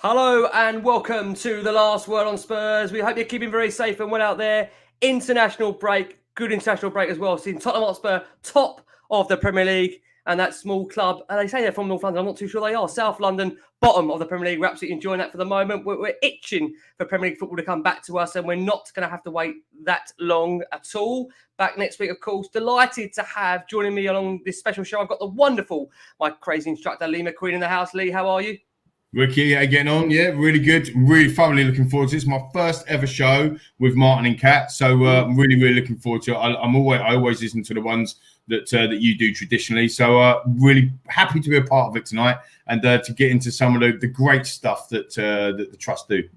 Hello and welcome to the Last Word on Spurs. We hope you're keeping very safe and well out there. International break, good international break as well. Seeing Tottenham Hotspur top of the Premier League and that small club. And they say they're from North London. I'm not too sure they are. South London, bottom of the Premier League. We're absolutely enjoying that for the moment. We're itching for Premier League football to come back to us, and we're not going to have to wait that long at all. Back next week, of course. Delighted to have joining me along this special show. I've got the wonderful, my crazy instructor, Lee McQueen in the house. Lee, how are you? Ricky, how you getting on? Yeah, really good. Really thoroughly looking forward to this. My first ever show with Martin and Kat, so I'm really looking forward to it. I always listen to the ones that you do traditionally, so really happy to be a part of it tonight and to get into some of the great stuff that the trust do.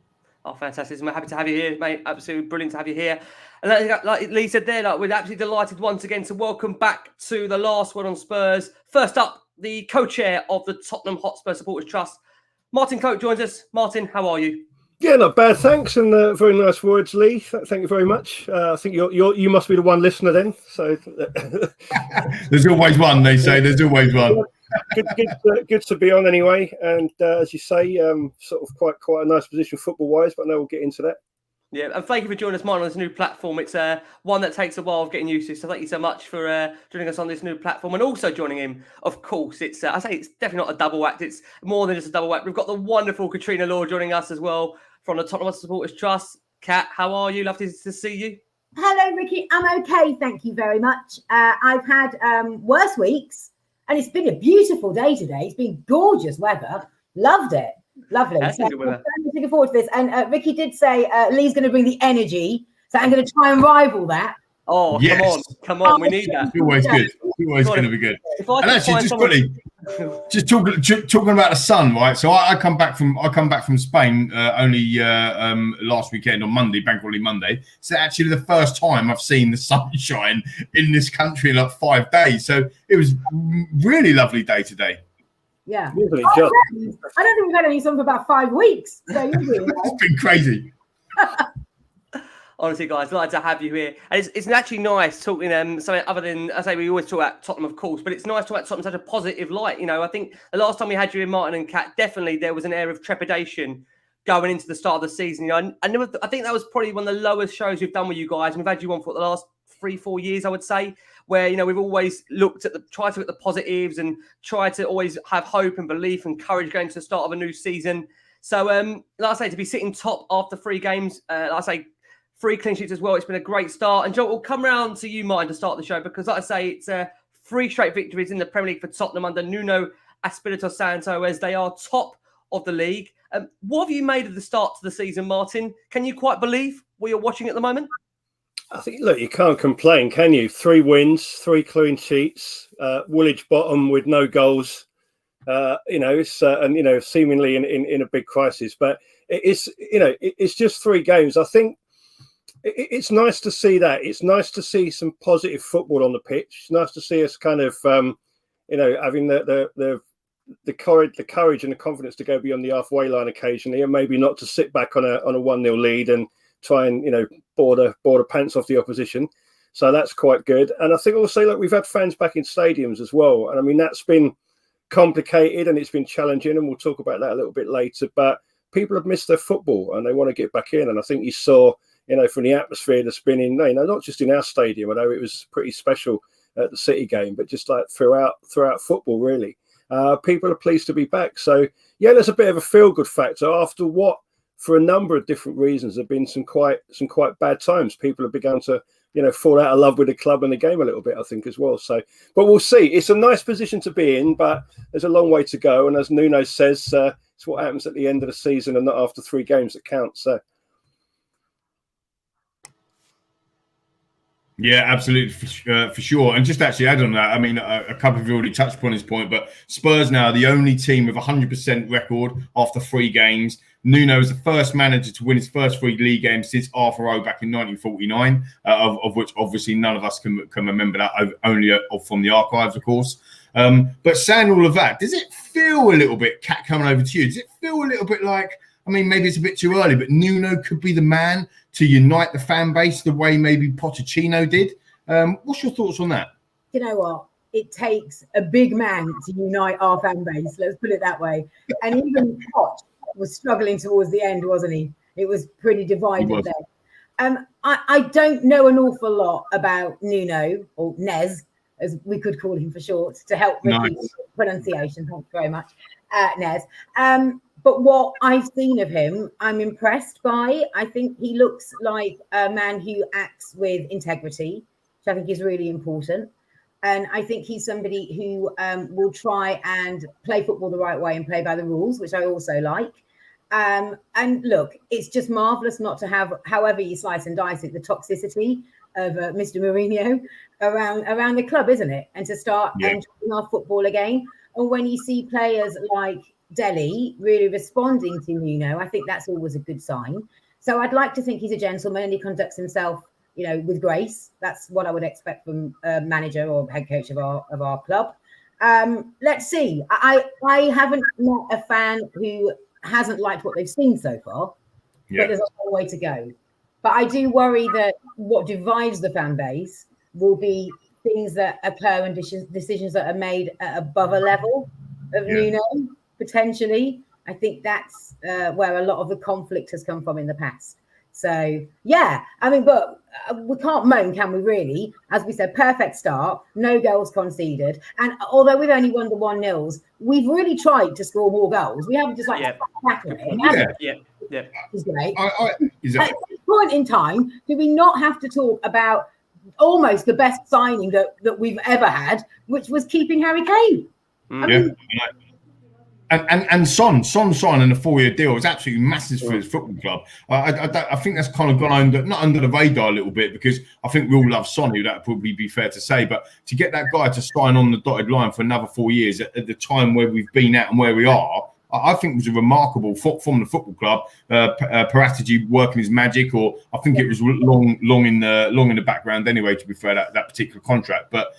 Oh, fantastic! I'm happy to have you here, mate. Absolutely brilliant to have you here. And like Lee said there, we're absolutely delighted once again to welcome back to the Last Word on Spurs. First up, the co-chair of the Tottenham Hotspur Supporters Trust, Martin Cloake, joins us. Martin, how are you? Yeah, not bad, thanks, and very nice words, Lee. Thank you very much. I think you must be the one listener then. So there's always one. They say there's always one. Good to be on anyway, and as you say, sort of quite a nice position football-wise. But I know we'll get into that. Yeah, and thank you for joining us, Martin, on this new platform. It's one that takes a while of getting used to. So thank you so much for joining us on this new platform, and also joining him. Of course, it's I say it's definitely not a double act. It's more than just a double act. We've got the wonderful Katrina joining us as well from the Tottenham Hotspur Supporters Trust. Kat, how are you? Lovely to see you. Hello, Ricky. I'm okay, thank you very much. I've had worse weeks, and it's been a beautiful day today. It's been gorgeous weather. Loved it. Lovely. So I'm looking forward to this. And Ricky did say Lee's going to bring the energy, so I'm going to try and rival that. Oh, yes. Come on. We need that. It's always good. It's always going to be good. And actually, just talking about the sun, right? So I come back from Spain only last weekend on Monday, Bank Holiday Monday. It's actually the first time I've seen the sunshine in this country in like 5 days. So it was really lovely day today. Yeah. I don't think we've had any sun for about 5 weeks. So it's been crazy. Honestly, guys, glad to have you here. And it's actually nice talking something other than, I say, we always talk about Tottenham, of course, but it's nice to talk about Tottenham in such a positive light. You know, I think the last time we had you in, Martin and Kat, definitely there was an air of trepidation going into the start of the season. You know, I think that was probably one of the lowest shows we've done with you guys. And we've had you on for the last 3-4 years, I would say, where, you know, we've always tried to look at the positives and tried to always have hope and belief and courage going to the start of a new season. So, like I say, to be sitting top after 3 games, like I say, 3 clean sheets as well. It's been a great start. And Joe, we'll come round to you, Martin, to start the show, because like I say, it's 3 straight victories in the Premier League for Tottenham under Nuno Espirito Santo as they are top of the league. What have you made of the start to the season, Martin? Can you quite believe what you're watching at the moment? I think, look, you can't complain, can you? 3 wins, 3 clean sheets, Woolwich bottom with no goals. It's seemingly in a big crisis, but it's just 3 games. I think it's nice to see that. It's nice to see some positive football on the pitch. It's nice to see us kind of, having the courage and the confidence to go beyond the halfway line occasionally, and maybe not to sit back on a 1-0 lead and try and bore the pants off the opposition. So that's quite good. And I think also, look, we've had fans back in stadiums as well, and I mean that's been complicated and it's been challenging, and we'll talk about that a little bit later. But people have missed their football and they want to get back in, and I think you saw, from the atmosphere that's been in, not just in our stadium, I know it was pretty special at the City game, but just like throughout football, really. People are pleased to be back. So, yeah, there's a bit of a feel-good factor after what, for a number of different reasons, have been some quite bad times. People have begun to, fall out of love with the club and the game a little bit, I think, as well. So, but we'll see. It's a nice position to be in, but there's a long way to go. And as Nuno says, it's what happens at the end of the season and not after 3 games that count. So. Yeah, absolutely, for sure. And just actually add on that, I mean, a couple of you already touched upon this point, but Spurs now are the only team with 100% record after 3 games. Nuno is the first manager to win his first 3 league games since Arthur O back in 1949, of which obviously none of us can remember that, only from the archives, of course. But saying all of that, does it feel a little bit, Kat, coming over to you, does it feel a little bit like, I mean, maybe it's a bit too early, but Nuno could be the man to unite the fan base the way maybe Pochettino did? What's your thoughts on that? You know what? It takes a big man to unite our fan base. Let's put it that way. And even Poch, was struggling towards the end, wasn't he? It was pretty divided there. I don't know an awful lot about Nuno, or Nez, as we could call him for short, to help with the pronunciation. Thank you very much, Nez. But what I've seen of him, I'm impressed by. I think he looks like a man who acts with integrity, which I think is really important. And I think he's somebody who will try and play football the right way and play by the rules, which I also like. And look, it's just marvellous not to have, however you slice and dice it, the toxicity of Mr. Mourinho around the club, isn't it? And to start enjoying our football again. And when you see players like Dele really responding to Nuno, I think that's always a good sign. So I'd like to think he's a gentleman and he conducts himself, with grace. That's what I would expect from a manager or head coach of our club. Let's see. I haven't met a fan who hasn't liked what they've seen so far, but there's a long way to go. But I do worry that what divides the fan base will be things that occur and decisions that are made at above a level of Nuno, potentially. I think that's where a lot of the conflict has come from in the past. So, but we can't moan, can we really? As we said, perfect start, no goals conceded. And although we've only won the 1-0s, we've really tried to score more goals. We haven't just back on it. It's great. At this point in time, do we not have to talk about almost the best signing that we've ever had, which was keeping Harry Kane? I mean, And Son signing a 4-year deal is absolutely massive for his football club. I think that's kind of gone not under the radar a little bit, because I think we all love Son, that would probably be fair to say. But to get that guy to sign on the dotted line for another 4 years at the time where we've been at and where we are, I think was a remarkable from the football club. Paratici working his magic, or I think it was long in the background anyway. To be fair, that particular contract, but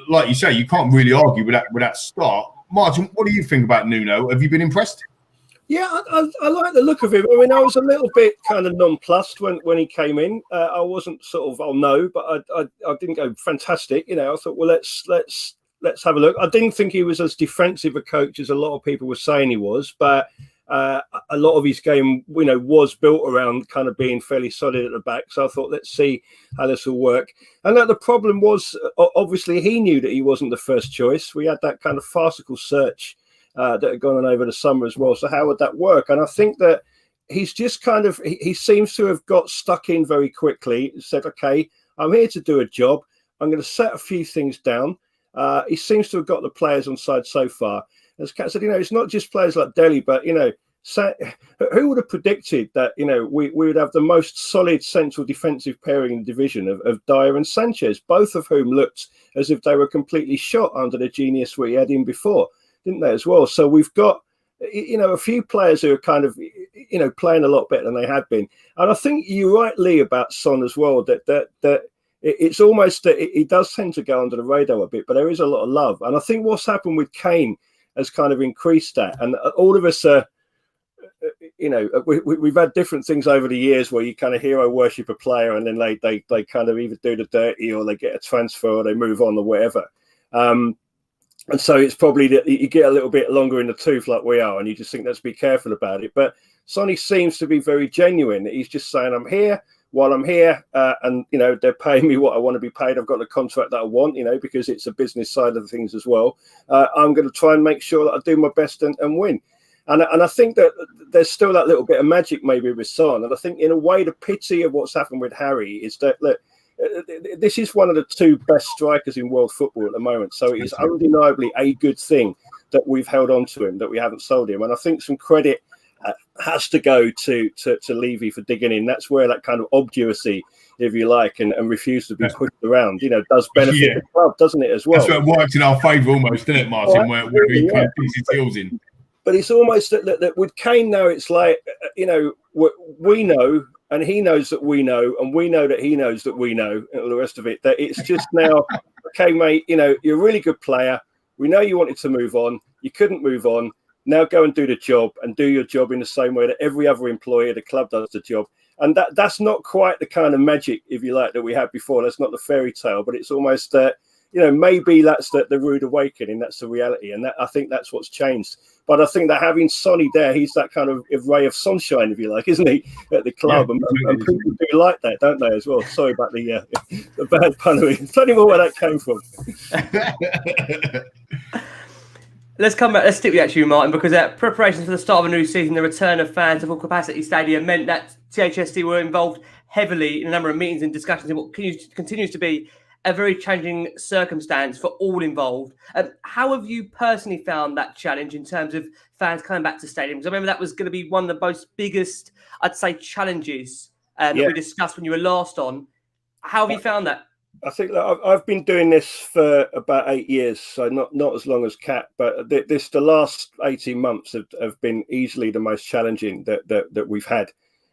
like you say, you can't really argue with that start. Martin, what do you think about Nuno? Have you been impressed? Yeah, I like the look of him. I mean, I was a little bit kind of nonplussed when he came in. I wasn't sort of, but I didn't go fantastic. I thought, well, let's have a look. I didn't think he was as defensive a coach as a lot of people were saying he was, but a lot of his game, was built around kind of being fairly solid at the back. So I thought, let's see how this will work. And that the problem was, obviously, he knew that he wasn't the first choice. We had that kind of farcical search that had gone on over the summer as well. So how would that work? And I think that he's just kind of, he seems to have got stuck in very quickly and said, okay, I'm here to do a job. I'm going to set a few things down. He seems to have got the players on side so far. As Kat said, it's not just players like Dele, but, who would have predicted that, we would have the most solid central defensive pairing in the division of Dyer and Sanchez, both of whom looked as if they were completely shot under the genius we had in before, didn't they, as well? So we've got, a few players who are kind of, playing a lot better than they had been. And I think you're right, Lee, about Son as well, that it's almost that it does tend to go under the radar a bit, but there is a lot of love. And I think what's happened with Kane has kind of increased that. And all of us are, we've had different things over the years where you kind of hero worship a player and then they kind of either do the dirty or they get a transfer or they move on or whatever. And so it's probably that you get a little bit longer in the tooth like we are, and you just think, let's be careful about it. But Sonny seems to be very genuine. He's just saying, I'm here while I'm here, and they're paying me what I want to be paid. I've got the contract that I want, because it's a business side of things as well. I'm going to try and make sure that I do my best and win. And I think that there's still that little bit of magic maybe with Son. And I think in a way the pity of what's happened with Harry is that, look, this is one of the two best strikers in world football at the moment. So it is undeniably a good thing that we've held on to him, that we haven't sold him. And I think some credit has to go to Levy for digging in. That's where that kind of obduracy, if you like, and refuse to be pushed around, does benefit the club, doesn't it, as well? That's what worked in our favour almost, didn't it, Martin, where he kind of digs his heels in. But it's almost that with Kane now, it's like, we know, and he knows that we know, and we know that he knows that we know, and all the rest of it, that it's just now, okay, mate, you're a really good player. We know you wanted to move on. You couldn't move on. Now go and do the job, and do your job in the same way that every other employee at the club does the job. And that's not quite the kind of magic, if you like, that we had before. That's not the fairy tale, but it's almost that, maybe that's the rude awakening. That's the reality, and I think that's what's changed. But I think that having Sonny there, he's that kind of ray of sunshine, if you like, isn't he, at the club? Yeah, and people do like that, don't they, as well? Sorry about the bad punnery. Tell me more where that came from. Let's come back. Let's stick with you, Martin, because preparations for the start of a new season, the return of fans to full capacity stadium meant that THST were involved heavily in a number of meetings and discussions in what continues to be a very challenging circumstance for all involved. How have you personally found that challenge in terms of fans coming back to stadiums? I remember that was going to be one of the most biggest, I'd say, challenges that we discussed when you were last on. How have you found that? I think that I've been doing this for about 8 years, so not as long as Kat, but the last 18 months have been easily the most challenging that we've had.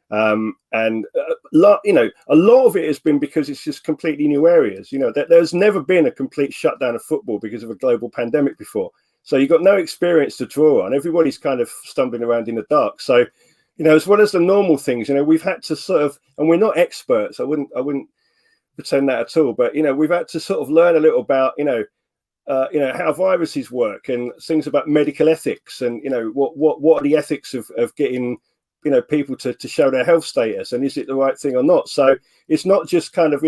And a lot of it has been because it's just completely new areas. There's never been a complete shutdown of football because of a global pandemic before. So you've got no experience to draw on. Everybody's kind of stumbling around in the dark. So, as well as the normal things, we've had to sort of, and we're not experts. I wouldn't pretend that at all. But we've had to sort of learn a little about how viruses work and things about medical ethics, and what are the ethics of getting people to show their health status, and is it the right thing or not? So it's not just kind of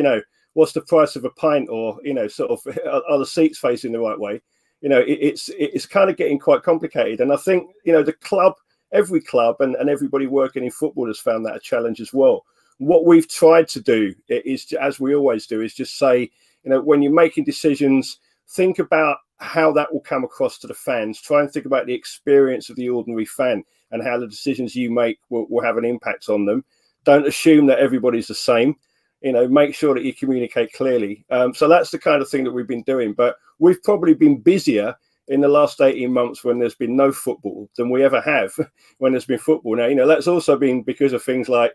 what's the price of a pint, or sort of are the seats facing the right way? It's kind of getting quite complicated, and I think the club, every club, and everybody working in football has found that a challenge as well. What we've tried to do is, as we always do, is just say, when you're making decisions, think about how that will come across to the fans. Try and think about the experience of the ordinary fan and how the decisions you make will have an impact on them. Don't assume that everybody's the same. Make sure that you communicate clearly. So that's the kind of thing that we've been doing. But we've probably been busier in the last 18 months when there's been no football than we ever have when there's been football. Now, that's also been because of things like,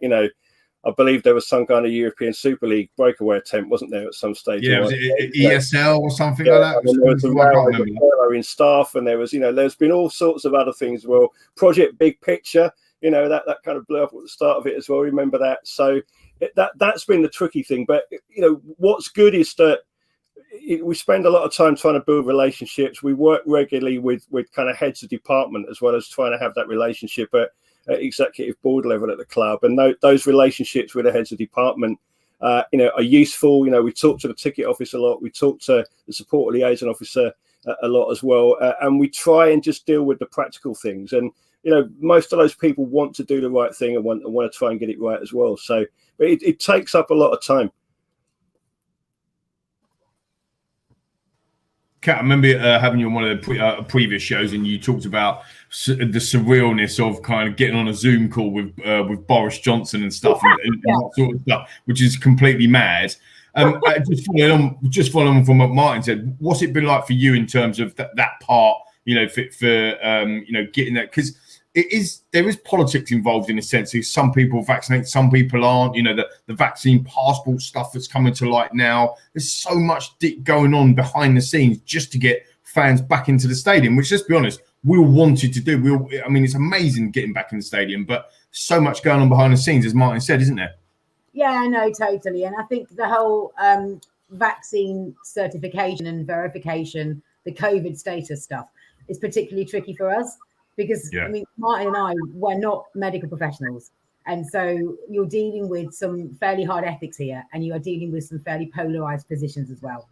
I believe there was some kind of European Super League breakaway attempt, wasn't there, at some stage? Yeah, was it ESL or something like that? There was a row in staff, and there was, there's been all sorts of other things as well. Project Big Picture, that kind of blew up at the start of it as well. Remember that? So that's been the tricky thing. But what's good is that we spend a lot of time trying to build relationships. We work regularly with kind of heads of department, as well as trying to have that relationship at executive board level at the club, and those relationships with the heads of department are useful. We talk to the ticket office a lot, we talk to the support liaison officer a lot as well, and we try and just deal with the practical things. And most of those people want to do the right thing and want to try and get it right as well. So but it takes up a lot of time. Kat, I remember having you on one of the previous shows, and you talked about the surrealness of kind of getting on a Zoom call with Boris Johnson and stuff, and that sort of stuff, which is completely mad. Just following on from what Martin said, what's it been like for you in terms of that part? For getting that, because there is politics involved in a sense. Some people vaccinate, some people aren't. The vaccine passport stuff that's coming to light now. There's so much going on behind the scenes just to get fans back into the stadium, which, let's be honest, we all wanted to do. It's amazing getting back in the stadium, but so much going on behind the scenes, as Martin said, isn't there? Yeah, no, totally. And I think the whole vaccine certification and verification, the COVID status stuff, is particularly tricky for us. Because, Martin and I were not medical professionals. And so you're dealing with some fairly hard ethics here, and you are dealing with some fairly polarized positions as well.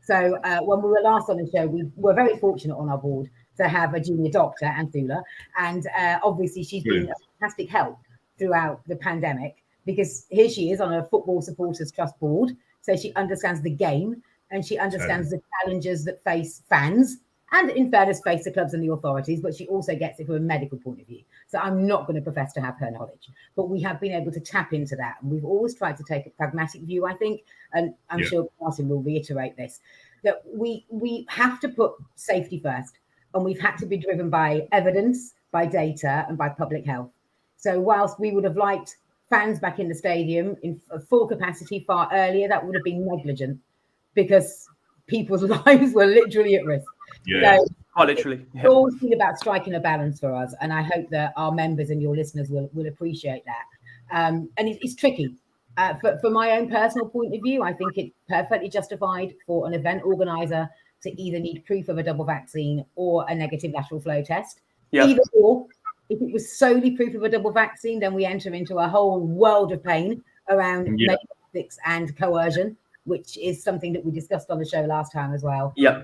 So when we were last on the show, we were very fortunate on our board to have a junior doctor, Anthula. And obviously she's been a fantastic help throughout the pandemic, because here she is on a Football Supporters Trust board. So she understands the game, and she understands the challenges that face fans, and in fairness, face the clubs and the authorities, but she also gets it from a medical point of view. So I'm not going to profess to have her knowledge, but we have been able to tap into that. And we've always tried to take a pragmatic view, I think, and I'm sure Martin will reiterate this, that we have to put safety first, and we've had to be driven by evidence, by data, and by public health. So whilst we would have liked fans back in the stadium in full capacity far earlier, that would have been negligent, because people's lives were literally at risk. So literally. It's always been about striking a balance for us, and I hope that our members and your listeners will appreciate that. And it's tricky. For my own personal point of view, I think it's perfectly justified for an event organizer to either need proof of a double vaccine or a negative lateral flow test. Yeah. Either or. If it was solely proof of a double vaccine, then we enter into a whole world of pain around medical ethics and coercion, which is something that we discussed on the show last time as well. Yeah.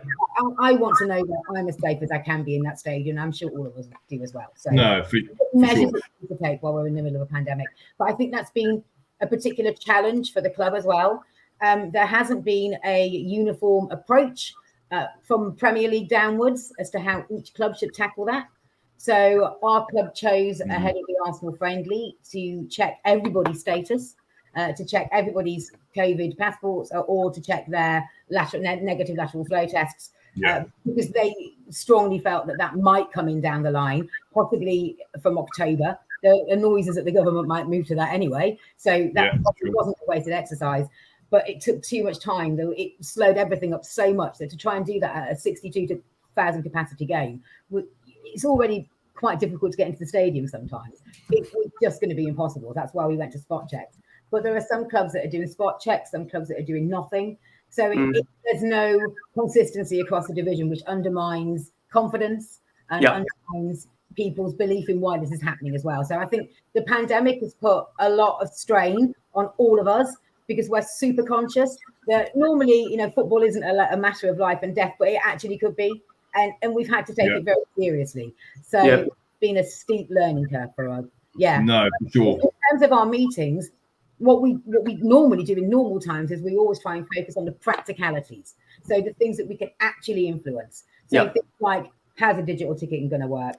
I want to know that I'm as safe as I can be in that stage, and I'm sure all of us do as well. So no, for measures sure. to take while we're in the middle of a pandemic. But I think that's been a particular challenge for the club as well. There hasn't been a uniform approach from Premier League downwards as to how each club should tackle that. So our club chose ahead of the Arsenal friendly to check everybody's status, to check everybody's COVID passports, or to check their negative lateral flow tests, because they strongly felt that might come in down the line, possibly from October. The noises that the government might move to that anyway. So that wasn't a wasted exercise, but it took too much time, though. It slowed everything up so much that to try and do that at a 62,000 capacity game, it's already quite difficult to get into the stadium sometimes. It's just going to be impossible. That's why we went to spot checks. But there are some clubs that are doing spot checks, some clubs that are doing nothing. So there's no consistency across the division, which undermines confidence and undermines people's belief in why this is happening as well. So I think the pandemic has put a lot of strain on all of us because we're super conscious that normally, football isn't a matter of life and death, but it actually could be. And we've had to take it very seriously. So it's been a steep learning curve for us. Yeah. No, for sure. In terms of our meetings, what we normally do in normal times is we always try and focus on the practicalities. So the things that we can actually influence. So things like, how's a digital ticketing going to work?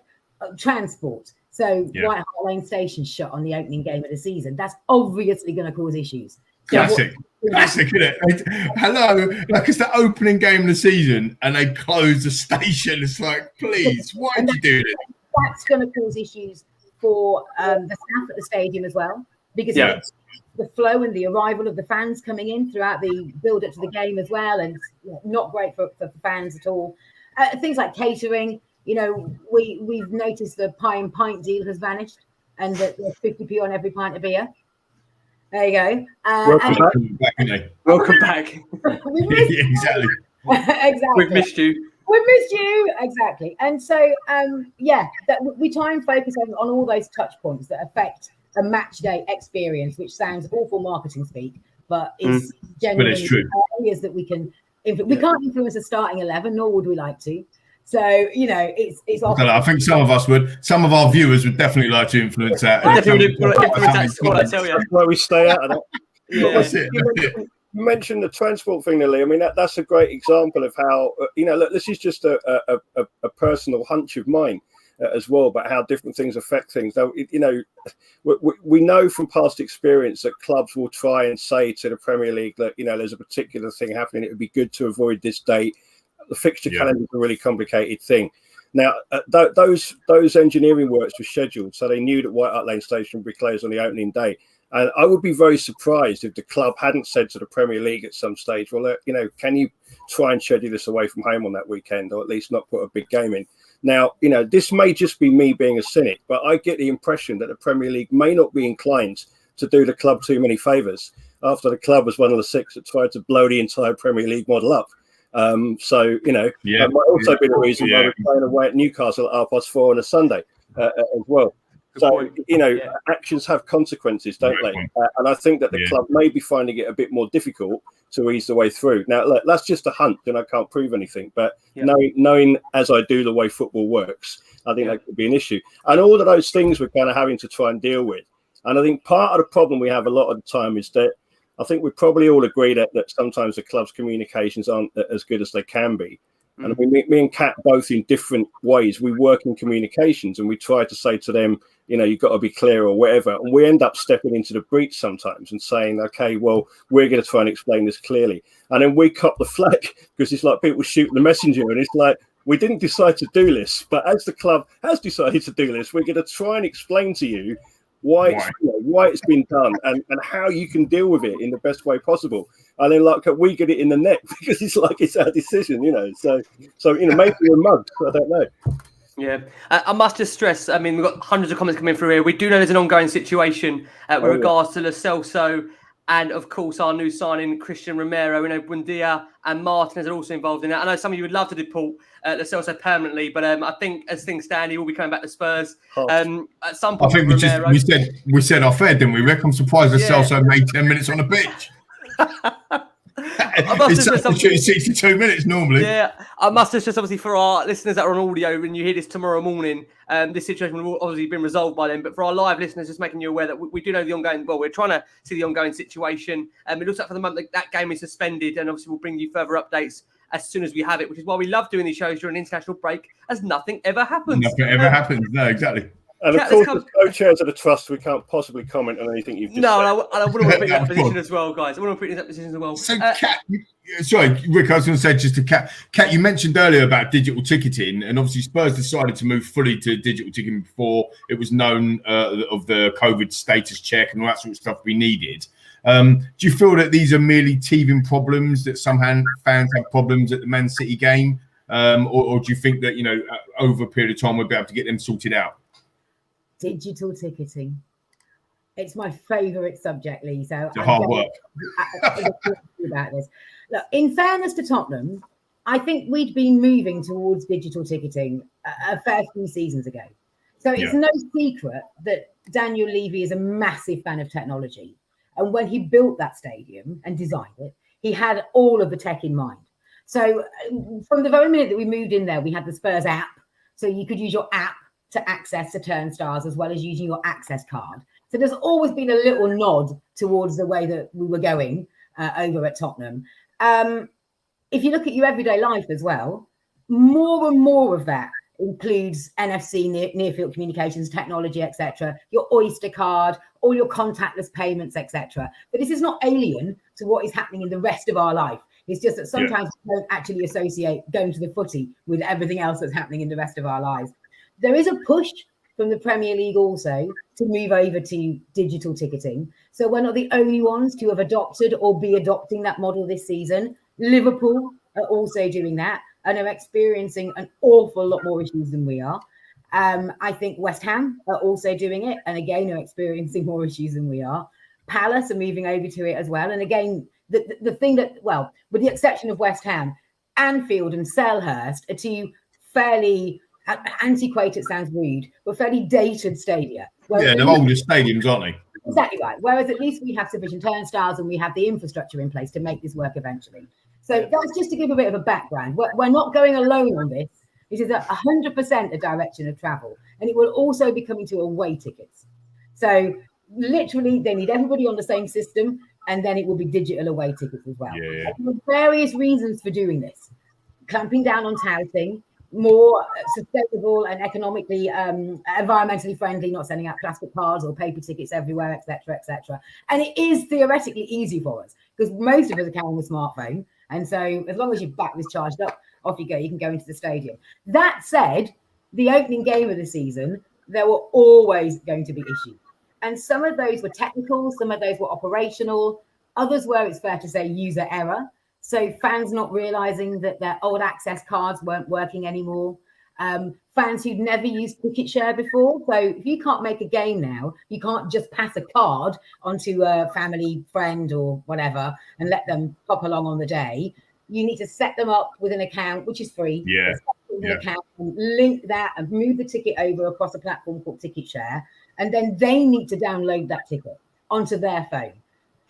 Transport. So White Hart Lane Station shut on the opening game of the season. That's obviously going to cause issues. Classic, isn't it? Hello, like it's the opening game of the season and they close the station. It's like, please, why did you do this? That's going to cause issues for the staff at the stadium as well, because the flow and the arrival of the fans coming in throughout the build up to the game as well, and not great for fans at all. Things like catering, we've noticed the pie and pint deal has vanished, and that there's 50p on every pint of beer. There you go. Welcome back. Welcome back. Exactly. Exactly. We've missed you. We've missed you. Exactly. And so, that we try and focus on all those touch points that affect a match day experience, which sounds awful marketing speak, but it's genuinely areas that we can. We can't influence a starting 11, nor would we like to. So, it's often, I think some of us would. Some of our viewers would definitely like to influence that. That's why we stay out of that. That's it. You mentioned the transport thing, Lily. I mean, that's a great example of how, look, this is just a personal hunch of mine as well about how different things affect things. Though, we know from past experience that clubs will try and say to the Premier League that, there's a particular thing happening. It would be good to avoid this date. The fixture calendar is a really complicated thing. Now, those engineering works were scheduled, so they knew that White Hart Lane Station would be closed on the opening day. And I would be very surprised if the club hadn't said to the Premier League at some stage, well, can you try and schedule this away from home on that weekend, or at least not put a big game in? Now, this may just be me being a cynic, but I get the impression that the Premier League may not be inclined to do the club too many favours after the club was one of the 6 that tried to blow the entire Premier League model up. That might also be the reason why we're playing away at Newcastle at 4:30 on a Sunday as well. So, actions have consequences, don't they? And I think that the club may be finding it a bit more difficult to ease the way through. Now, look, that's just a hunch, and I can't prove anything. But knowing as I do the way football works, I think that could be an issue. And all of those things we're kind of having to try and deal with. And I think part of the problem we have a lot of the time is that I think we probably all agree that sometimes the club's communications aren't as good as they can be. And me and Kat, both in different ways, we work in communications and we try to say to them, you've got to be clear or whatever. And we end up stepping into the breach sometimes and saying, okay, well, we're going to try and explain this clearly. And then we cop the flack because it's like people shooting the messenger. And it's like, we didn't decide to do this, but as the club has decided to do this, we're going to try and explain to you why it's been done and how you can deal with it in the best way possible. And then we get it in the neck because it's our decision, So maybe we're mugged. I don't know. Yeah, I must just stress, we've got hundreds of comments coming through here. We do know there's an ongoing situation with regards to Lo Celso And of course, our new signing, Christian Romero, Buendia and Martinez are also involved in that. I know some of you would love to deport Lo Celso permanently, but I think as things stand, he will be coming back to Spurs at some point. I think we said off air, didn't we, Rick? I'm surprised Lo Celso made 10 minutes on the pitch. It's 62 minutes normally. Yeah, I must have just obviously for our listeners that are on audio, when you hear this tomorrow morning, this situation will have obviously been resolved by then. But for our live listeners, just making you aware that we do know the ongoing. Well, we're trying to see the ongoing situation. It looks like for the moment that game is suspended, and obviously we'll bring you further updates as soon as we have it. Which is why we love doing these shows during an international break, as nothing ever happens. Nothing ever happens. No, exactly. And of course, as co-chairs of the trust, we can't possibly comment on anything you've just said. I wouldn't want to put you in that position as well, guys. I wouldn't want to put you in that position as well. So, Kat, sorry, Rick, I was going to say just to Kat, you mentioned earlier about digital ticketing, and obviously Spurs decided to move fully to digital ticketing before it was known of the COVID status check and all that sort of stuff we needed. Do you feel that these are merely teething problems, that some fans have problems at the Man City game? Or do you think that, over a period of time, we'll be able to get them sorted out? Digital ticketing. It's my favourite subject, Lee. So it's hard work. About this. Look, in fairness to Tottenham, I think we'd been moving towards digital ticketing a fair few seasons ago. So it's no secret that Daniel Levy is a massive fan of technology. And when he built that stadium and designed it, he had all of the tech in mind. So from the very minute that we moved in there, we had the Spurs app. So you could use your app to access the turnstiles as well as using your access card. So there's always been a little nod towards the way that we were going over at Tottenham. If you look at your everyday life as well, more and more of that includes NFC, near field communications, technology, etc. Your Oyster card, all your contactless payments, etc. But this is not alien to what is happening in the rest of our life. It's just that sometimes we don't actually associate going to the footy with everything else that's happening in the rest of our lives. There is a push from the Premier League also to move over to digital ticketing. So we're not the only ones to have adopted or be adopting that model this season. Liverpool are also doing that and are experiencing an awful lot more issues than we are. I think West Ham are also doing it and again are experiencing more issues than we are. Palace are moving over to it as well. And again, the thing that, well, with the exception of West Ham, Anfield and Selhurst are two fairly antiquated, sounds rude, but fairly dated stadia. They're older stadiums, aren't they? Exactly right. Whereas at least we have sufficient turnstiles and we have the infrastructure in place to make this work eventually. So that's just to give a bit of a background. We're not going alone on this. This is 100% a direction of travel. And it will also be coming to away tickets. So literally, they need everybody on the same system, and then it will be digital away tickets as well. There are various reasons for doing this. Clamping down on touting, more sustainable and economically, environmentally friendly, not sending out plastic cards or paper tickets everywhere, etc., etc. And it is theoretically easy for us because most of us are carrying a smartphone. And so as long as your battery's charged up, off you go, you can go into the stadium. That said, the opening game of the season, there were always going to be issues. And some of those were technical, some of those were operational, others were, it's fair to say, user error. So fans not realizing that their old access cards weren't working anymore. Fans who'd never used ticket share before. So if you can't make a game now, you can't just pass a card onto a family friend or whatever and let them pop along on the day. You need to set them up with an account, which is free. Account and link that and move the ticket over across a platform called Ticket Share. And then they need to download that ticket onto their phone.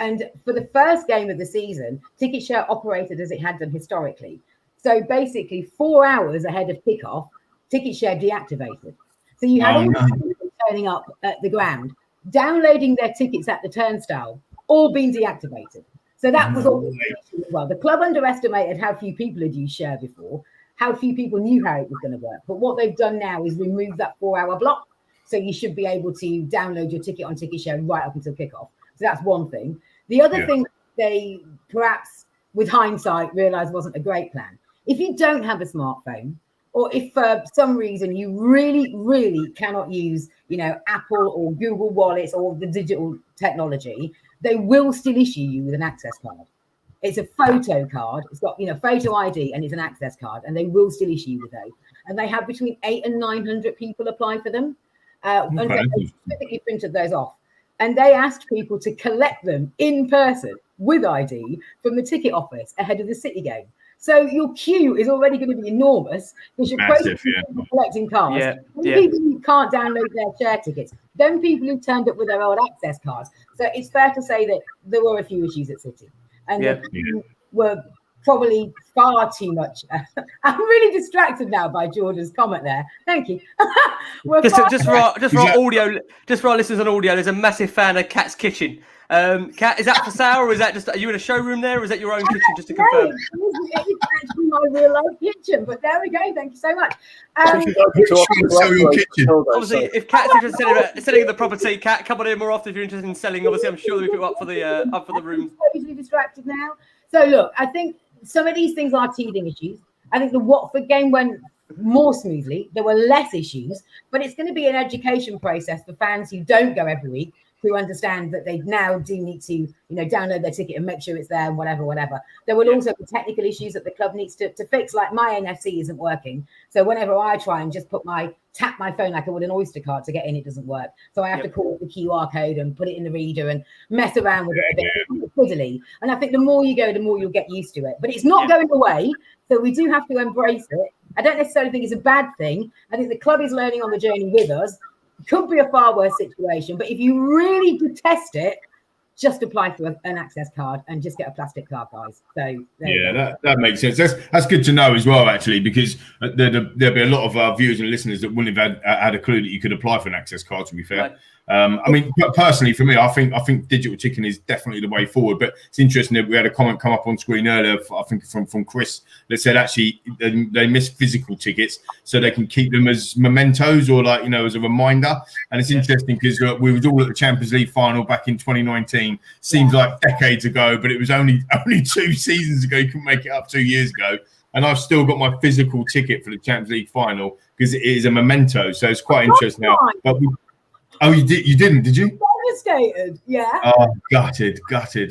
And for the first game of the season, Ticket Share operated as it had done historically. So basically 4 hours ahead of kickoff, Ticket Share deactivated. So you had all the people turning up at the ground, downloading their tickets at the turnstile, all being deactivated. So that was all as well. The club underestimated how few people had used Share before, how few people knew how it was going to work. But what they've done now is remove that 4 hour block. So you should be able to download your ticket on Ticket Share right up until kickoff. So that's one thing. The other thing they perhaps, with hindsight, realised wasn't a great plan. If you don't have a smartphone, or if for some reason you really, really cannot use, Apple or Google Wallets or the digital technology, they will still issue you with an access card. It's a photo card. It's got, photo ID and it's an access card, and they will still issue you with those. And they have between 800 and 900 people apply for them. And they specifically printed those off. and they asked people to collect them in person with ID from the ticket office ahead of the City game. So your queue is already going to be enormous because you're collecting cards. People who can't download their share tickets, then people who turned up with their old access cards. So it's fair to say that there were a few issues at City, and were probably far too much. I'm really distracted now by Jordan's comment there. Thank you. just for our audio, just for our listeners on audio, there's a massive fan of Kat's Kitchen. Kat, is that for sale, or is that just, are you in a showroom there, or is that your own kitchen, just to confirm? It's actually my real life kitchen, but there we go. Thank you so much. Obviously, if Kat's interested in selling the property, Kat, come on in more often if you're interested in selling. Obviously, I'm sure that we put up for the room. I'm totally distracted now. So look, I think some of these things are teething issues. I think the Watford game went more smoothly. There were less issues, but it's going to be an education process for fans who don't go every week, who understand that they now do need to, download their ticket and make sure it's there and whatever. There will also be technical issues that the club needs to fix, like my NFC isn't working. So whenever I try and just tap my phone like I would an Oyster card to get in, it doesn't work. So I have to call it the QR code and put it in the reader and mess around with it a bit fiddly. And I think the more you go, the more you'll get used to it. But it's not going away. So we do have to embrace it. I don't necessarily think it's a bad thing. I think the club is learning on the journey with us. Could be a far worse situation, but if you really detest it, just apply for an access card and just get a plastic card, guys. So that makes sense. That's good to know as well, actually, because there'll be a lot of our viewers and listeners that wouldn't have had a clue that you could apply for an access card, to be fair. Right. I mean, personally, for me, I think digital ticketing is definitely the way forward. But it's interesting that we had a comment come up on screen earlier, I think from Chris, that said actually they miss physical tickets so they can keep them as mementos or as a reminder. And it's interesting because we were all at the Champions League final back in 2019. Seems like decades ago, but it was only 2 seasons ago. You couldn't make it up 2 years ago. And I've still got my physical ticket for the Champions League final because it is a memento. So it's quite interesting now. But you didn't, did you? Devastated, yeah. Oh, gutted.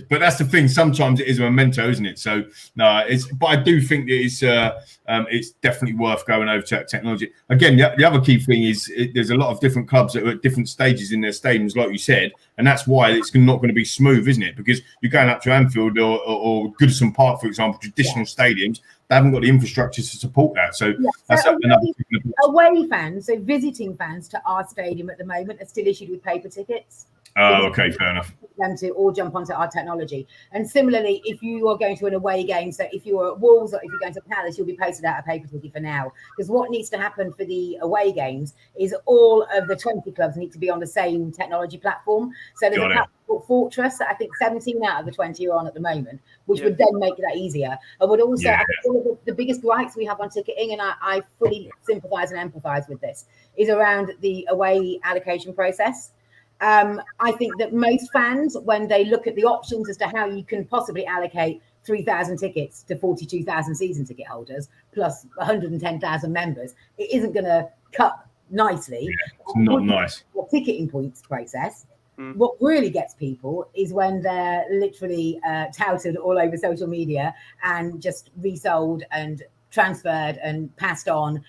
But that's the thing. Sometimes it is a memento, isn't it? So no, but I do think that it's definitely worth going over to technology. Again, the other key thing is there's a lot of different clubs that are at different stages in their stadiums, like you said, and that's why it's not going to be smooth, isn't it? Because you're going up to Anfield or Goodison Park, for example, traditional stadiums. They haven't got the infrastructure to support that. So that's another thing. Away fans, so visiting fans to our stadium at the moment are still issued with paper tickets. Oh, okay, fair enough. Them to all jump onto our technology. And similarly, if you are going to an away game, so if you're at Wolves or if you're going to Palace, you'll be posted out a paper ticket for now. Because what needs to happen for the away games is all of the 20 clubs need to be on the same technology platform. So there's a platform called Fortress that I think 17 out of the 20 are on at the moment, which would then make that easier. And would also, I think one of the biggest gripes we have on ticketing, and I fully sympathise and empathise with this, is around the away allocation process. I think that most fans, when they look at the options as to how you can possibly allocate 3,000 tickets to 42,000 season ticket holders plus 110,000 members, it isn't going to cut nicely. Yeah, it's not nice. The ticketing points process. What really gets people is when they're literally touted all over social media and just resold and transferred and passed on.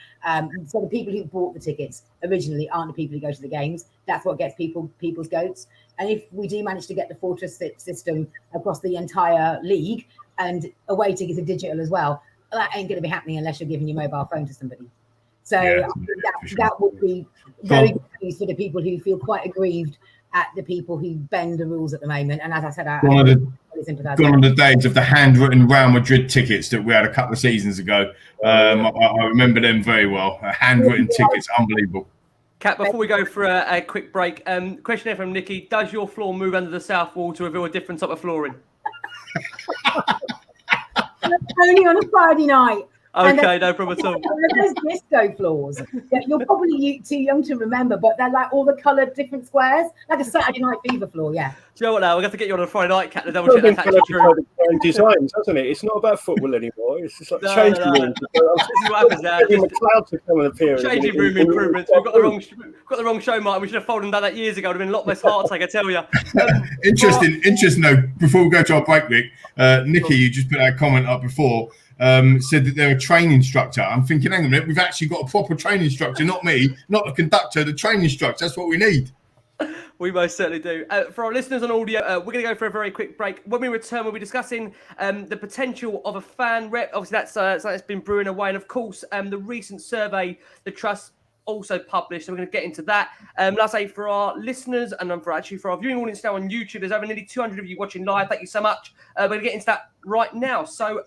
So the people who bought the tickets originally aren't the people who go to the games. That's what gets people's goats. And if we do manage to get the Fortress system across the entire league and away tickets are digital as well, that ain't going to be happening unless you're giving your mobile phone to somebody. So that would be very good news for the people who feel quite aggrieved at the people who bend the rules at the moment. And as I said, gone on the days of the handwritten Real Madrid tickets that we had a couple of seasons ago. I remember them very well. Handwritten tickets, unbelievable. Kat, before we go for a quick break, question here from Nikki: does your floor move under the south wall to reveal a different type of flooring? Only on a Friday night. Okay, no problem at all. Those disco floors. You're probably too young to remember, but they're like all the coloured different squares, like a Saturday Night Fever floor. Yeah. Do you know what? Now we're going to get you on a Friday night, Kat, to double check that's actually true. Designs, hasn't it? It's not about football anymore. It's just like changing rooms. This is what happens now. McLeod to come and appear. Changing room improvements. We've got the wrong show, Martin. We should have folded and done that years ago. It would have been a lot less heartache, I tell you. Interesting. No, before we go to our break, Nick, Nikki, you just put that comment up before. Said that they're a training instructor. I'm thinking, hang on a minute, we've actually got a proper training instructor, not me, not the conductor, the training instructor. That's what we need. We most certainly do. For our listeners on audio, we're going to go for a very quick break. When we return, we'll be discussing the potential of a fan rep. Obviously, that's something that's been brewing away. And of course, the recent survey the Trust also published. So we're going to get into that. Like I say, for our listeners and for our viewing audience now on YouTube, there's over nearly 200 of you watching live. Thank you so much. We're going to get into that right now. So,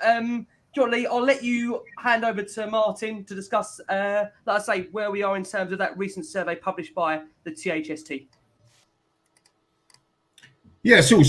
John Lee, I'll let you hand over to Martin to discuss, like I say, where we are in terms of that recent survey published by the THST. Yeah, so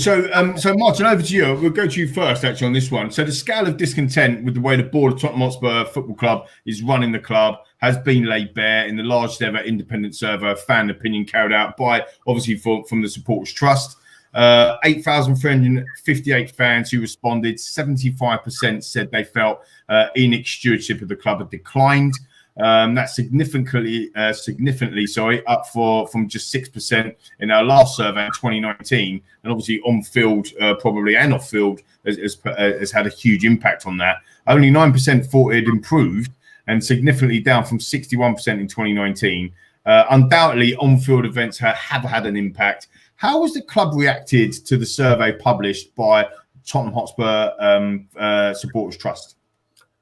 Martin, over to you. We'll go to you first, actually, on this one. So the scale of discontent with the way the board of Tottenham Hotspur Football Club is running the club has been laid bare in the largest ever independent survey of fan opinion carried out by, obviously, from the Supporters Trust. 8,358 fans who responded. 75% said they felt Enix stewardship of the club had declined. That's significantly, up from just 6% in our last survey in 2019, and obviously on field, probably and off field, has had a huge impact on that. Only 9% thought it had improved, and significantly down from 61% in 2019. Undoubtedly, on-field events have had an impact. How has the club reacted to the survey published by Tottenham Hotspur Supporters Trust?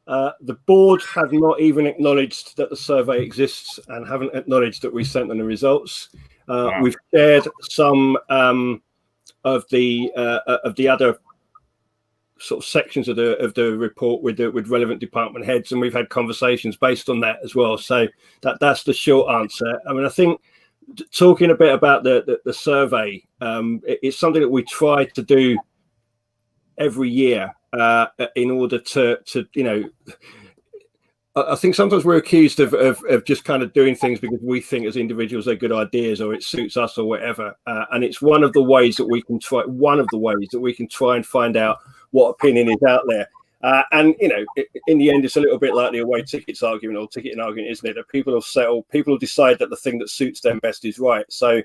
The board have not even acknowledged that the survey exists and haven't acknowledged that we sent them the results. Wow. We've shared some of the other sort of sections of the report with relevant department heads, and we've had conversations based on that as well. So that's the short answer. I mean, I think talking a bit about the survey, it's something that we try to do every year. In order to I think sometimes we're accused of just kind of doing things because we think as individuals they're good ideas or it suits us or whatever. And it's one of the ways that we can try and find out what opinion is out there. And in the end, it's a little bit like the away tickets argument or ticketing argument, isn't it? That people will settle, people will decide that the thing that suits them best is right. So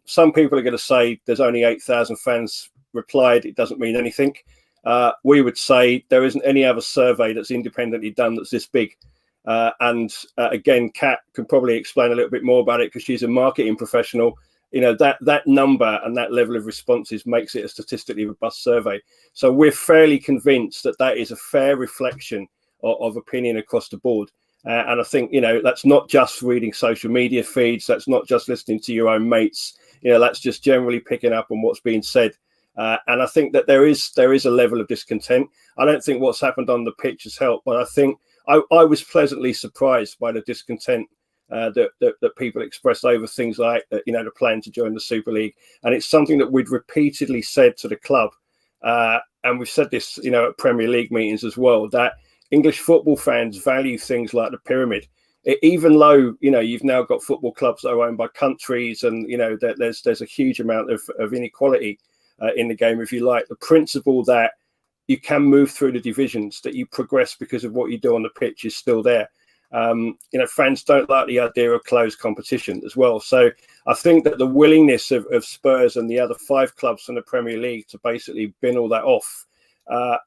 some people are going to say there's only 8,000 fans replied. It doesn't mean anything. We would say there isn't any other survey that's independently done that's this big. And again, Kat can probably explain a little bit more about it because she's a marketing professional. That number and that level of responses makes it a statistically robust survey. So we're fairly convinced that is a fair reflection of opinion across the board. And I think, that's not just reading social media feeds. That's not just listening to your own mates. That's just generally picking up on what's being said. And I think that there is a level of discontent. I don't think what's happened on the pitch has helped, but I think I was pleasantly surprised by the discontent that people expressed over things like the plan to join the Super League. And it's something that we'd repeatedly said to the club, and we've said this at Premier League meetings as well, that English football fans value things like the pyramid. Even though you've now got football clubs that are owned by countries, and there's a huge amount of inequality in the game, if you like, the principle that you can move through the divisions, that you progress because of what you do on the pitch is still there. Fans don't like the idea of closed competition as well. So I think that the willingness of Spurs and the other 5 clubs in the Premier League to basically bin all that off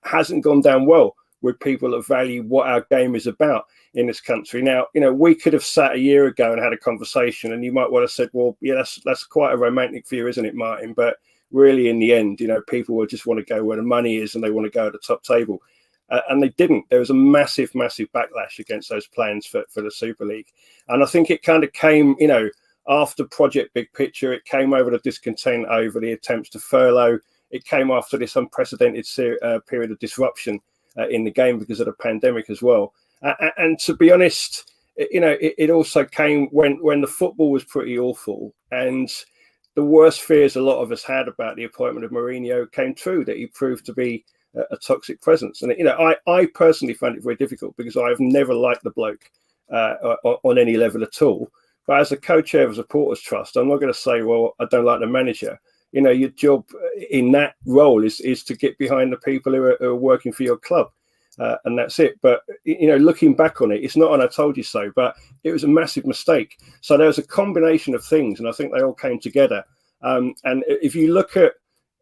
hasn't gone down well with people that value what our game is about in this country. Now, we could have sat a year ago and had a conversation, and you might well have said, well, yeah, that's quite a romantic view, isn't it, Martin? But really, in the end, people will just want to go where the money is and they want to go at the top table. And they didn't. There was a massive, massive backlash against those plans for the Super League. And I think it kind of came, after Project Big Picture, it came over the discontent over the attempts to furlough. It came after this unprecedented period of disruption in the game because of the pandemic as well. And to be honest, it also came when the football was pretty awful, and the worst fears a lot of us had about the appointment of Mourinho came true, that he proved to be a toxic presence. And, I personally found it very difficult because I have never liked the bloke on any level at all. But as a co-chair of the Supporters Trust, I'm not going to say, well, I don't like the manager. Your job in that role is to get behind the people who are working for your club. And that's it. But, looking back on it, it's not an I told you so, but it was a massive mistake. So there was a combination of things, and I think they all came together. And if you look at,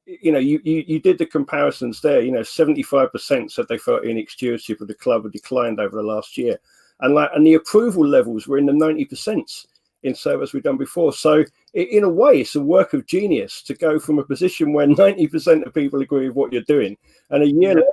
you did the comparisons there, 75% said they felt Enix stewardship of the club had declined over the last year. And the approval levels were in the 90% in surveys we've done before. So in a way, it's a work of genius to go from a position where 90% of people agree with what you're doing, and a year later,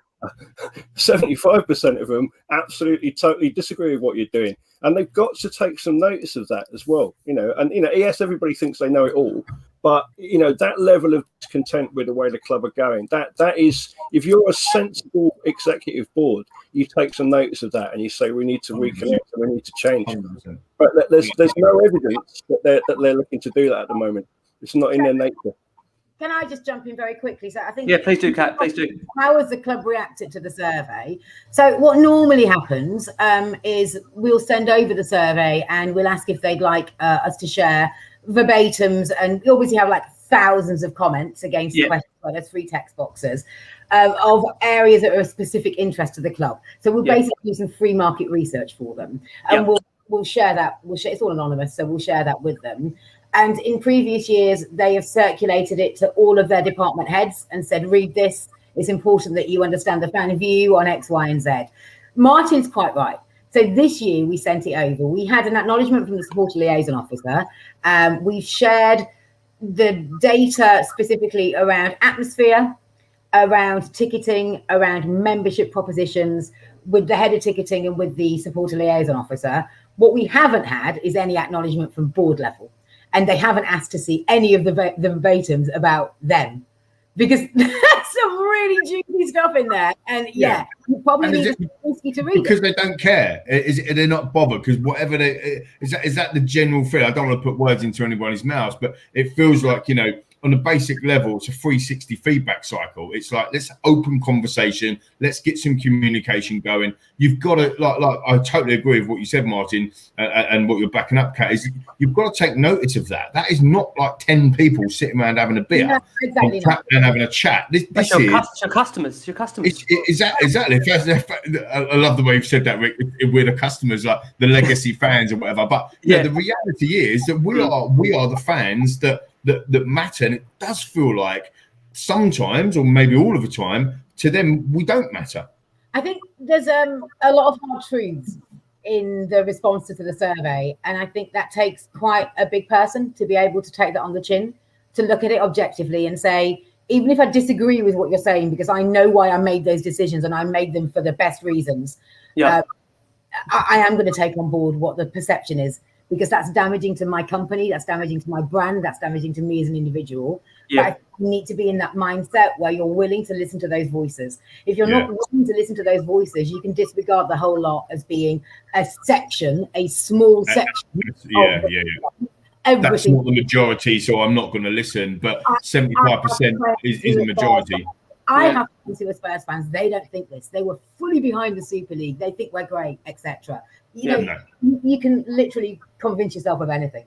75% of them absolutely, totally disagree with what you're doing. And they've got to take some notice of that as well, And, yes, everybody thinks they know it all, but, that level of discontent with the way the club are going, that is, if you're a sensible executive board, you take some notice of that and you say, we need to reconnect and we need to change. 100%. But there's no evidence that they're looking to do that at the moment. It's not in their nature. Can I just jump in very quickly? So I think, yeah, please do, Kat, please do. How has the club reacted to the survey? So what normally happens is we'll send over the survey and we'll ask if they'd like us to share verbatims, and we obviously have like thousands of comments against the question. Well, there's 3 text boxes of areas that are of specific interest to the club. So we'll basically do some free market research for them, and we'll share that. It's all anonymous, so we'll share that with them. And in previous years, they have circulated it to all of their department heads and said, read this. It's important that you understand the fan view on X, Y, and Z. Martin's quite right. So this year we sent it over. We had an acknowledgement from the supporter liaison officer. We've shared the data specifically around atmosphere, around ticketing, around membership propositions with the head of ticketing and with the supporter liaison officer. What we haven't had is any acknowledgement from board level. And they haven't asked to see any of the verbatims about them, because there's some really juicy stuff in there. And you probably need to read because it. they don't care. They're not bothered, because whatever is that the general feel. I don't want to put words into anybody's mouths, but it feels like, on a basic level, it's a 360 feedback cycle. It's like, let's open conversation, let's get some communication going. You've got to, like I totally agree with what you said, Martin, and what you're backing up, Kat, is you've got to take notice of that. That is not like 10 people sitting around having a beer, and having a chat. This is your customers. Exactly. I love the way you've said that, Rick. We're the customers, like the legacy fans or whatever. But the reality is that we are the fans that matter, and it does feel like sometimes, or maybe all of the time, to them we don't matter. I think there's a lot of hard truths in the responses to the survey, and I think that takes quite a big person to be able to take that on the chin, to look at it objectively and say, even if I disagree with what you're saying, because I know why I made those decisions and I made them for the best reasons, I am going to take on board what the perception is, because that's damaging to my company, that's damaging to my brand, that's damaging to me as an individual. But you need to be in that mindset where you're willing to listen to those voices. If you're not willing to listen to those voices, you can disregard the whole lot as being a section, a small section. That's not the majority, so I'm not going to listen. But 75% is the majority. I have to as Spurs fans, they don't think this. They were fully behind the Super League. They think we're great, etc. You can literally convince yourself of anything.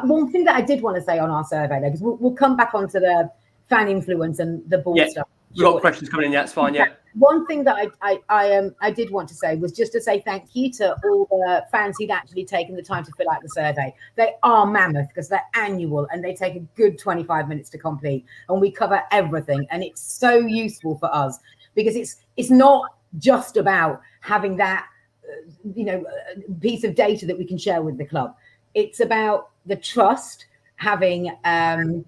One thing that I did want to say on our survey, though, because we'll come back onto the fan influence and the board stuff. We've got questions coming in. That's fine. Yeah. One thing that I did want to say was just to say thank you to all the fans who'd actually taken the time to fill out the survey. They are mammoth because they're annual and they take a good 25 minutes to complete, and we cover everything. And it's so useful for us because it's not just about having that piece of data that we can share with the club. It's about the trust, having a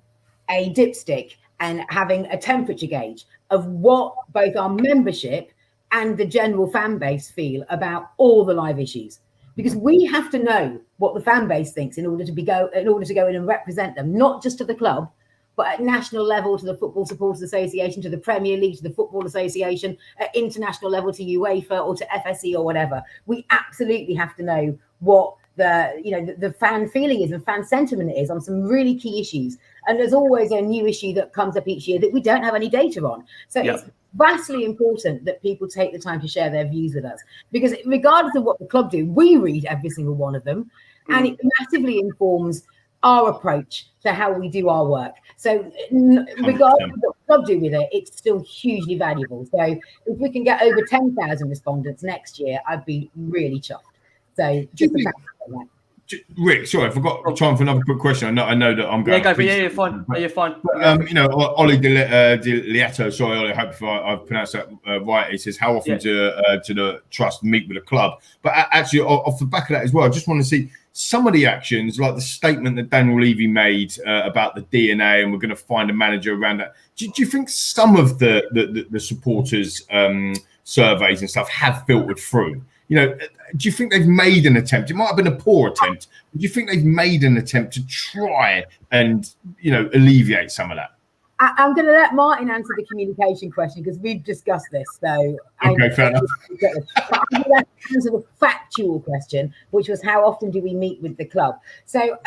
dipstick and having a temperature gauge of what both our membership and the general fan base feel about all the live issues, because we have to know what the fan base thinks in order to go in and represent them, not just to the club, but at national level to the Football Supporters Association, to the Premier League, to the Football Association, at international level to UEFA or to FSE or whatever. We absolutely have to know what the fan feeling is and fan sentiment is on some really key issues. And there's always a new issue that comes up each year that we don't have any data on. So it's vastly important that people take the time to share their views with us, because regardless of what the club do, we read every single one of them, and it massively informs our approach to how we do our work. So regardless of what the club do with it, it's still hugely valuable. So if we can get over 10,000 respondents next year, I'd be really chuffed. So just the fact that. Rick, sorry, I forgot time for another quick question. I know that I'm going. Yeah, go for it. Yeah, you're fine. You're fine. Ollie De Lieto, sorry, Ollie, I hope if I've pronounced that right. He says, how often do the trust meet with a club? But actually, off the back of that as well, I just want to see some of the actions, like the statement that Daniel Levy made about the DNA, and we're going to find a manager around that. Do you think some of the supporters surveys and stuff have filtered through? Do you think they've made an attempt? It might have been a poor attempt, but do you think they've made an attempt to try and, alleviate some of that? I'm going to let Martin answer the communication question because we've discussed this. So okay, fair enough. I'm going to answer the factual question, which was how often do we meet with the club? So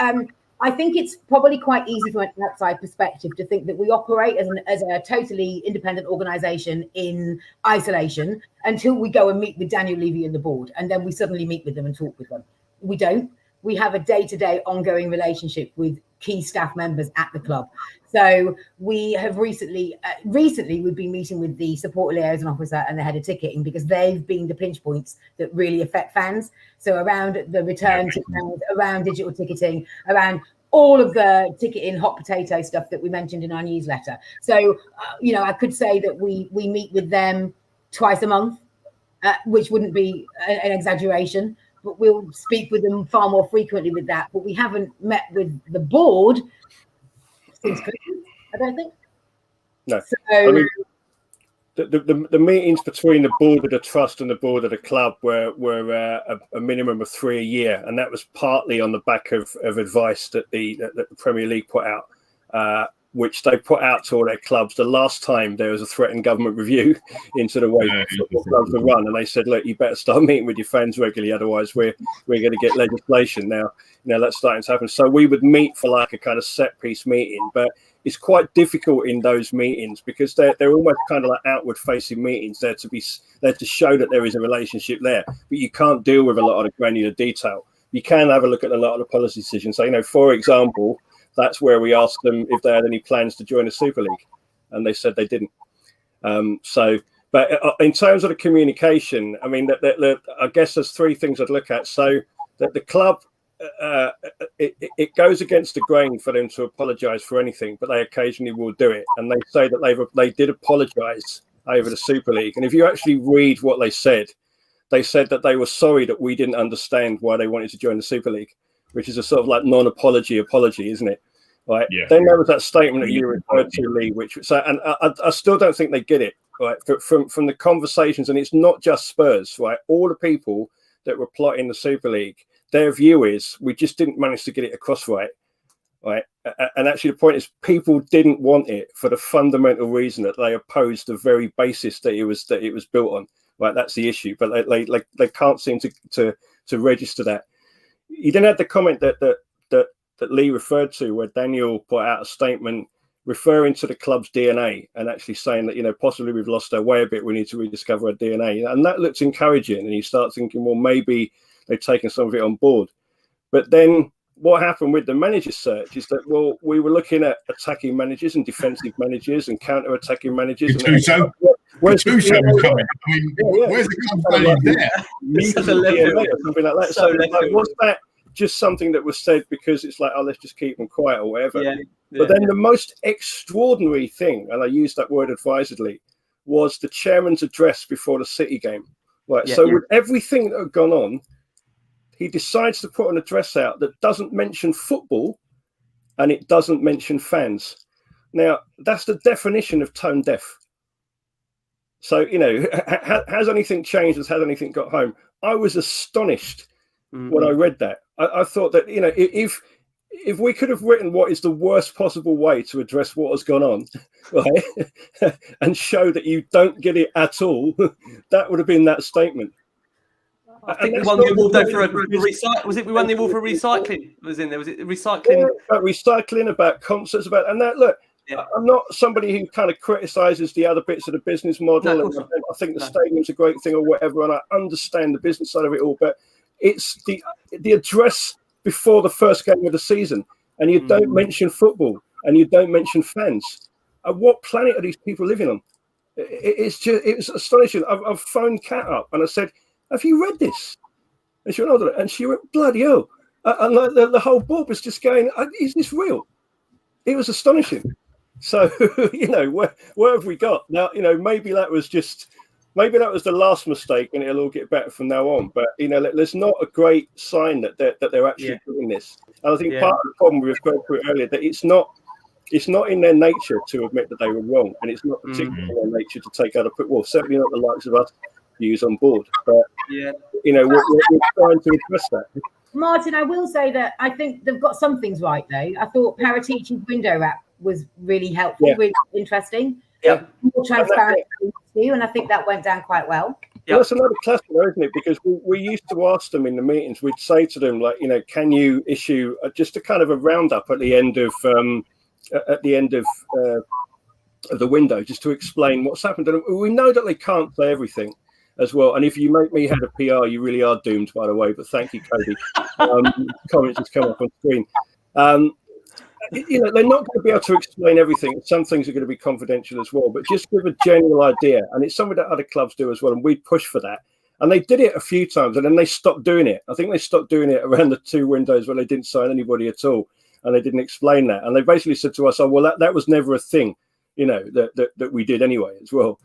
I think it's probably quite easy from an outside perspective to think that we operate as a totally independent organisation in isolation until we go and meet with Daniel Levy and the board, and then we suddenly meet with them and talk with them. We don't. We have a day-to-day ongoing relationship with key staff members at the club. So we have recently we've been meeting with the support liaison officer and the head of ticketing because they've been the pinch points that really affect fans. So around the return to fans, around digital ticketing, around all of the ticketing hot potato stuff that we mentioned in our newsletter. So, I could say that we meet with them twice a month, which wouldn't be an exaggeration, but we'll speak with them far more frequently with that. But we haven't met with the board since Christmas, I don't think. No. So, I mean, the meetings between the board of the trust and the board of the club were a minimum of 3 a year, and that was partly on the back of advice that the Premier League put out, which they put out to all their clubs the last time there was a threatened government review into the way football clubs are run, and they said, look, you better start meeting with your fans regularly, otherwise we're going to get legislation. Now that's starting to happen. So we would meet for like a kind of set piece meeting, but it's quite difficult in those meetings because they're almost kind of like outward facing meetings. They're to show that there is a relationship there, but you can't deal with a lot of the granular detail. You can have a look at a lot of the policy decisions. So, for example, that's where we asked them if they had any plans to join the Super League, and they said they didn't. But in terms of the communication, I mean, I guess there's three things I'd look at. So that the club, it goes against the grain for them to apologise for anything, but they occasionally will do it, and they say that they did apologise over the Super League. And if you actually read what they said that they were sorry that we didn't understand why they wanted to join the Super League, which is a sort of like non-apology apology, isn't it? Right. Yeah. Then there was that statement that you referred to, Lee, and I still don't think they get it. Right. From the conversations, and it's not just Spurs, right? All the people that were plotting the Super League, their view is we just didn't manage to get it across right. And actually the point is people didn't want it for the fundamental reason that they opposed the very basis that it was built on. Right. That's the issue. But they can't seem to register that. You then had the comment that Lee referred to, where Daniel put out a statement referring to the club's DNA and actually saying that, possibly we've lost our way a bit. We need to rediscover our DNA. And that looks encouraging. And you start thinking, well, maybe they've taken some of it on board. But then what happened with the manager search is that, well, we were looking at attacking managers and defensive managers and counter-attacking managers. Where's the coming? I mean, where's the club's value there? Or something like that. So was that just something that was said because it's like, oh, let's just keep them quiet or whatever? But then the most extraordinary thing, and I use that word advisedly, was the chairman's address before the City game. Right. With everything that had gone on, he decides to put an address out that doesn't mention football and it doesn't mention fans. Now, that's the definition of tone deaf. So, has anything changed? Has anything got home? I was astonished when I read that. I thought that, if we could have written what is the worst possible way to address what has gone on, right, and show that you don't get it at all, that would have been that statement. I think we won the award though for recycling. Was it we won the award for recycling? Was in there? Was it recycling? Yeah, about recycling, about concerts, about and that. Look, I'm not somebody who kind of criticises the other bits of the business model. And I think the stadium's a great thing or whatever, and I understand the business side of it all. But it's the address before the first game of the season, and you don't mention football and you don't mention fans. What planet are these people living on? It was astonishing. I've phoned Kat up and I said, have you read this? And she went, and she went, bloody hell. And the whole board was just going, is this real? It was astonishing. So, where have we got? Now, maybe that was the last mistake and it'll all get better from now on. But, there's not a great sign that they're actually doing this. And I think part of the problem we've gone through earlier, that it's not in their nature to admit that they were wrong. And it's not particularly in their nature to take out a football, certainly not the likes of us views on board. But, we're trying to address that. Martin, I will say that I think they've got some things right, though. I thought Paratici's window wrap was really helpful, really interesting. Yeah. More transparent too, and I think that went down quite well. Yeah, that's another classic, isn't it? Because we used to ask them in the meetings. We'd say to them, like, can you issue just a kind of a roundup at the end of the window, just to explain what's happened. And we know that they can't say everything as well. And if you make me head of PR, you really are doomed, by the way. But thank you, Cody. Comments just come up on screen. They're not going to be able to explain everything. Some things are going to be confidential as well, but just give a general idea. And it's something that other clubs do as well. And we push for that. And they did it a few times and then they stopped doing it. I think they stopped doing it around the 2 windows where they didn't sign anybody at all. And they didn't explain that. And they basically said to us, oh, well, that was never a thing, that we did anyway as well.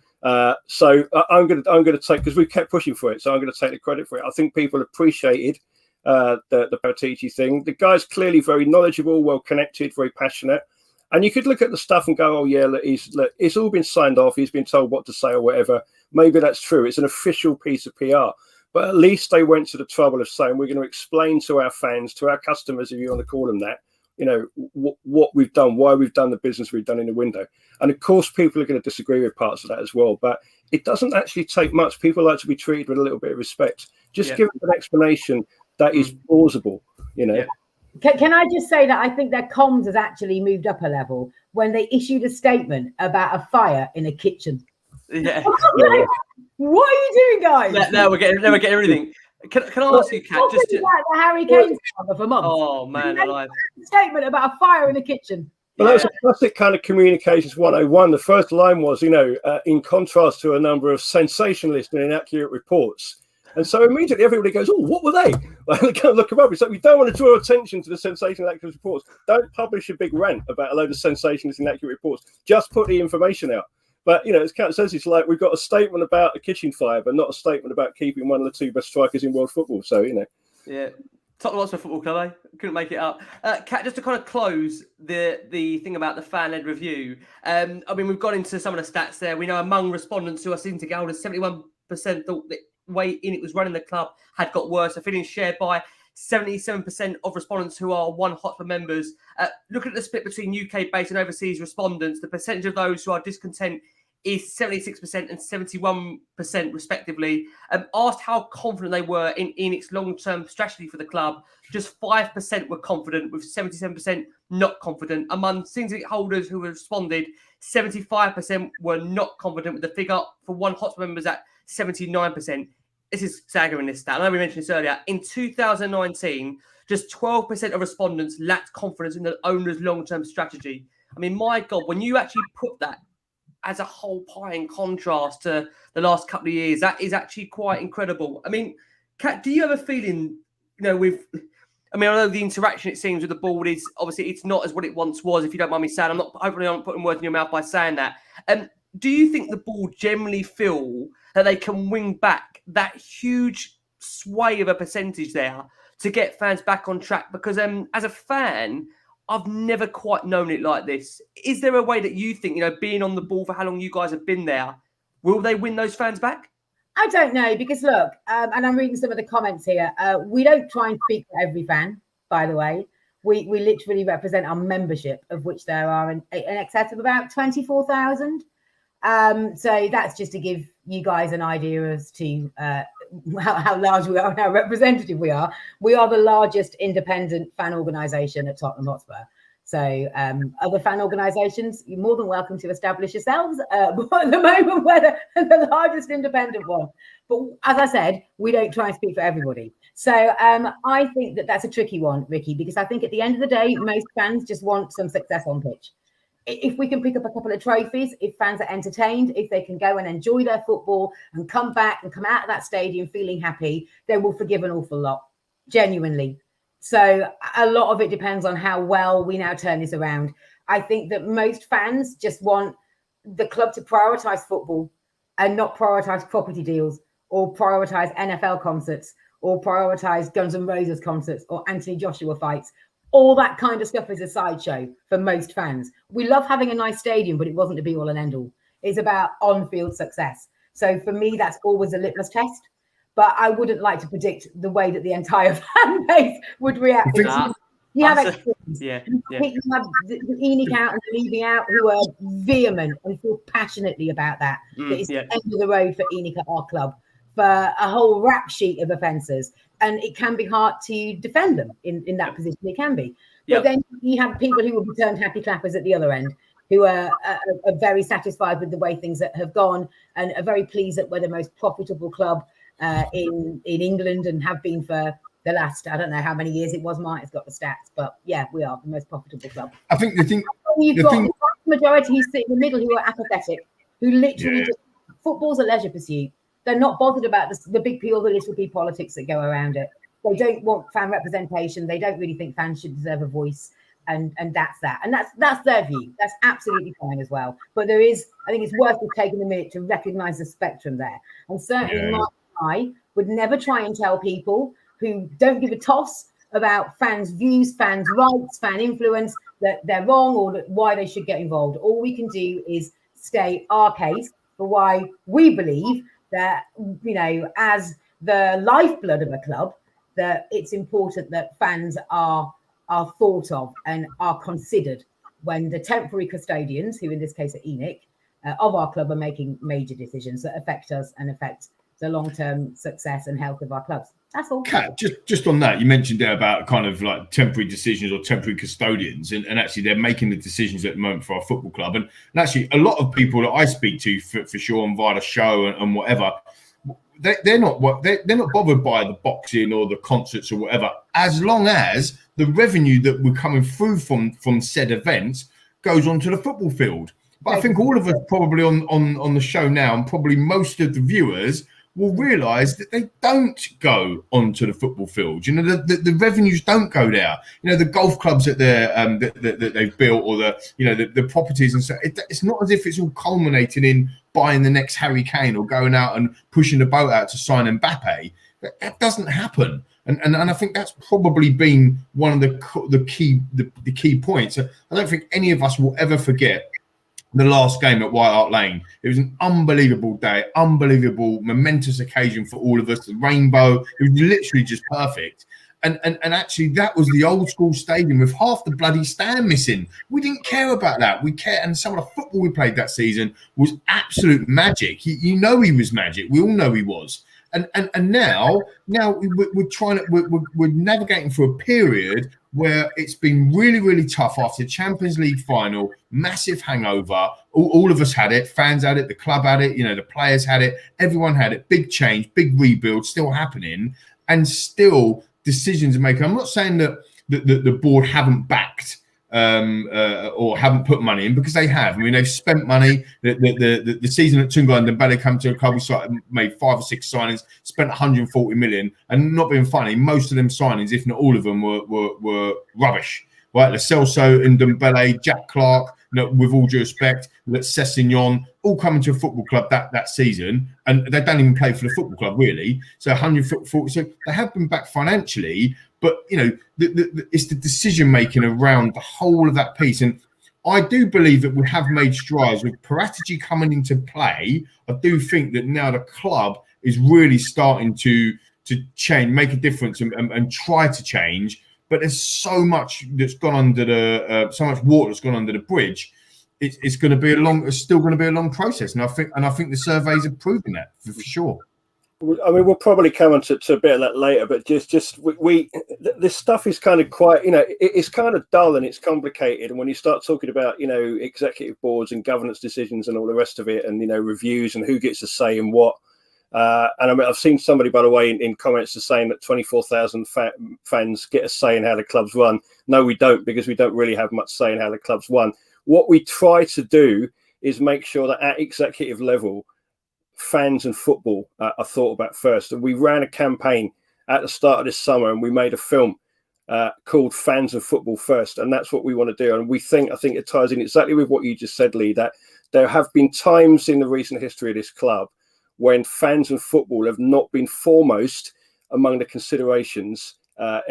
So I'm going to take, because we kept pushing for it, so I'm going to take the credit for it. I think people appreciated the Paratici thing. The guy's clearly very knowledgeable, well connected, very passionate. And you could look at the stuff and go, oh yeah, it's all been signed off. He's been told what to say or whatever. Maybe that's true. It's an official piece of PR. But at least they went to the trouble of saying, we're going to explain to our fans, to our customers, if you want to call them that, what we've done, why we've done the business we've done in the window. And of course, people are going to disagree with parts of that as well. But it doesn't actually take much. People like to be treated with a little bit of respect. Just give them an explanation that is plausible, Yeah. Can I just say that I think their comms has actually moved up a level when they issued a statement about a fire in a kitchen. Yeah. What are you doing, guys? Now we're getting everything. Can I ask you, Kat, just to... the Harry Kane saga for months. Oh man, alive. Statement about a fire in the kitchen. Well, that was a classic kind of communications 101. The first line was, in contrast to a number of sensationalist and inaccurate reports. And so immediately everybody goes, oh, what were they? Well, they can't look them up. It's like, we don't want to draw attention to the sensational inaccurate reports. Don't publish a big rant about a load of sensationalist and inaccurate reports. Just put the information out. But, as Kat says, it's like we've got a statement about a kitchen fire, but not a statement about keeping one of the 2 best strikers in world football. So, Yeah. Tottenham Hotspur Football Club, couldn't make it up. Kat, just to kind of close the thing about the fan-led review. We've gone into some of the stats there. We know among respondents who are seeking to gold, 71% thought the way in it was running the club had got worse. A feeling shared by 77% of respondents who are One Hotspur members. Looking at the split between UK-based and overseas respondents, the percentage of those who are discontent is 76% and 71% respectively. Asked how confident they were in its long-term strategy for the club, just 5% were confident, with 77% not confident. Among season ticket holders who responded, 75% were not confident, with the figure for One Hotspur members at 79%. This is staggering, this stat. I know we mentioned this earlier. In 2019, just 12% of respondents lacked confidence in the owner's long-term strategy. My God, when you actually put that as a whole pie in contrast to the last couple of years, that is actually quite incredible. Kat, do you have a feeling, I know the interaction, it seems, with the board is obviously it's not as what it once was, if you don't mind me saying. Hopefully I'm not putting words in your mouth by saying that. Do you think the board generally feel that they can wing back that huge sway of a percentage there to get fans back on track? Because as a fan, I've never quite known it like this. Is there a way that you think, being on the ball for how long you guys have been there, will they win those fans back? I don't know, because look, and I'm reading some of the comments here. We don't try and speak for every fan, by the way. We literally represent our membership, of which there are in excess of about 24,000. So that's just to give you guys an idea as to how large we are and how representative we are. We are the largest independent fan organisation at Tottenham Hotspur. So other fan organisations, you're more than welcome to establish yourselves. But at the moment, we're the largest independent one. But as I said, we don't try and speak for everybody. So I think that's a tricky one, Ricky, because I think at the end of the day, most fans just want some success on pitch. If we can pick up a couple of trophies, if fans are entertained, if they can go and enjoy their football and come back and come out of that stadium feeling happy, then we'll forgive an awful lot, genuinely. So a lot of it depends on how well we now turn this around. I think that most fans just want the club to prioritise football and not prioritise property deals or prioritise NFL concerts or prioritise Guns N' Roses concerts or Anthony Joshua fights. All that kind of stuff is a sideshow for most fans. We love having a nice stadium, but it wasn't the be all and end all. It's about on-field success. So for me, that's always a litmus test. But I wouldn't like to predict the way that the entire fan base would react. You have extremes. Yeah. You have the Enoch out and the Levy out who are vehement and feel passionately about that. That it's the end of the road for Enoch at our club for a whole rap sheet of offences. And it can be hard to defend them in that position. It can be. But then you have people who will be turned happy clappers at the other end, who are very satisfied with the way things have gone and are very pleased that we're the most profitable club in England and have been for the last, I don't know how many years it was. Martin's got the stats, but yeah, we are the most profitable club. I think you've got the majority who sit in the middle who are apathetic, who literally just, football's a leisure pursuit. They're not bothered about the big P or the little P politics that go around it. They don't want fan representation. They don't really think fans should deserve a voice. And that's that. And that's their view. That's absolutely fine as well. But there is, I think it's worth taking a minute to recognise the spectrum there. And certainly Mark and I would never try and tell people who don't give a toss about fans' views, fans' rights, fan influence, that they're wrong or that why they should get involved. All we can do is state our case for why we believe that, you know, as the lifeblood of a club, that it's important that fans are thought of and are considered when the temporary custodians, who in this case are Enoch, of our club, are making major decisions that affect us and affect the long-term success and health of our clubs. That's all. Kat, just on that, you mentioned there about kind of like temporary decisions or temporary custodians, and actually they're making the decisions at the moment for our football club. And actually, a lot of people that I speak to, for sure, and via the show and whatever, they're not bothered by the boxing or the concerts or whatever, as long as the revenue that we're coming through from said events goes onto the football field. But I think all of us probably on the show now, and probably most of the viewers, will realise that they don't go onto the football field. You know, the revenues don't go there. You know, the golf clubs that that they've built, or the properties and so. It's not as if it's all culminating in buying the next Harry Kane or going out and pushing the boat out to sign Mbappe. That doesn't happen. And I think that's probably been one of the key points. I don't think any of us will ever forget the last game at White Hart Lane. It was an unbelievable day, unbelievable, momentous occasion for all of us. The rainbow, it was literally just perfect. And actually, that was the old school stadium with half the bloody stand missing. We didn't care about that. We cared, and some of the football we played that season was absolute magic. You know, he was magic. We all know he was. And now we're navigating through a period where it's been really, really tough after the Champions League final, massive hangover. All of us had it, fans had it, the club had it, you know, the players had it, everyone had it, big change, big rebuild still happening, and still decisions are making. I'm not saying that the board haven't backed or haven't put money in, because they have. I mean, they've spent money. The season that Tunga and Dembele come to a club, we made 5 or 6 signings, spent 140 million, and not being funny, most of them signings, if not all of them, were rubbish. Right, Lo Celso and Dembele, Jack Clark, you know, with all due respect, Sessegnon, all coming to a football club that season, and they don't even play for the football club really. So 140, so they have been back financially. But, you know, it's the decision making around the whole of that piece. And I do believe that we have made strides with Paratici coming into play. I do think that now the club is really starting to change, make a difference, and try to change. But there's so much that's gone under so much water that's gone under the bridge. It's going to be it's still going to be a long process. And I think the surveys have proven that for sure. I mean, we'll probably come on to a bit of that later, but just this stuff is kind of quite, you know, it's kind of dull and it's complicated. And when you start talking about, you know, executive boards and governance decisions and all the rest of it, and, you know, reviews and who gets a say in what. And I mean, I've seen somebody, by the way, in comments saying that 24,000 fans get a say in how the clubs run. No, we don't, because we don't really have much say in how the clubs run. What we try to do is make sure that at executive level, fans and football are thought about first. And we ran a campaign at the start of this summer, and we made a film called Fans of Football First, and that's what we want to do. And I think it ties in exactly with what you just said, Lee, that there have been times in the recent history of this club when fans of football have not been foremost among the considerations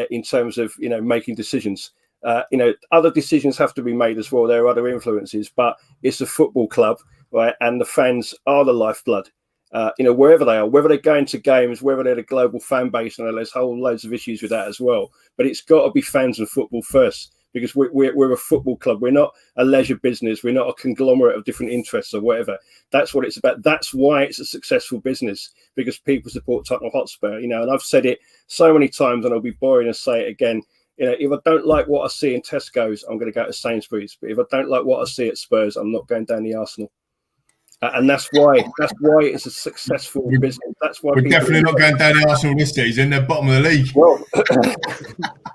in terms of making decisions. Other decisions have to be made as well. There are other influences, but it's a football club, right? And the fans are the lifeblood. Wherever they are, whether they're going to games, whether they're the global fan base, and there's whole loads of issues with that as well. But it's got to be fans of football first, because we're a football club. We're not a leisure business. We're not a conglomerate of different interests or whatever. That's what it's about. That's why it's a successful business, because people support Tottenham Hotspur. And I've said it so many times, and I'll be boring to say it again. If I don't like what I see in Tesco's, I'm going to go to Sainsbury's. But if I don't like what I see at Spurs, I'm not going down the Arsenal. And that's why it's a successful business. That's why we're definitely not going down the Arsenal this season. They're bottom of the league. Well,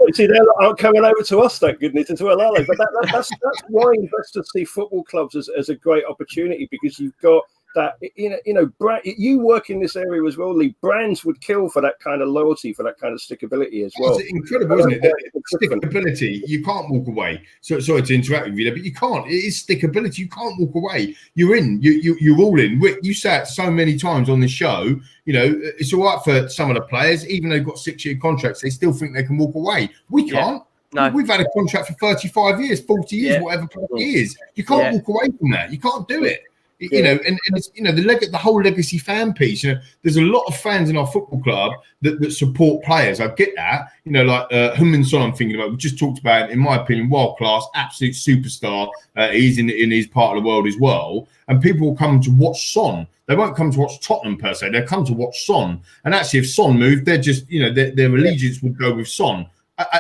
you see, they aren't coming over to us, thank goodness, as well, are they? But that's why investors see football clubs as a great opportunity, because you've got that. You work in this area as well, Lee. Brands would kill for that kind of loyalty, for that kind of stickability as well. It's incredible, isn't it? Stickability. You can't walk away. So sorry to interrupt with you there, but you can't. It is stickability. You can't walk away. You're in. You're all in. You say it so many times on the show. It's all right for some of the players, even though they've got 6-year contracts, they still think they can walk away. We can't. No. We've had a contract for 35 years, 40 years, whatever it is. You can't walk away from that. You can't do it. And it's the whole legacy fan piece. There's a lot of fans in our football club that support players. I get that. Like Heung-min Son, I'm thinking about. We just talked about, in my opinion, world class, absolute superstar. He's in his part of the world as well. And people will come to watch Son. They won't come to watch Tottenham per se. They'll come to watch Son. And actually, if Son moved, they're just their allegiance would go with Son.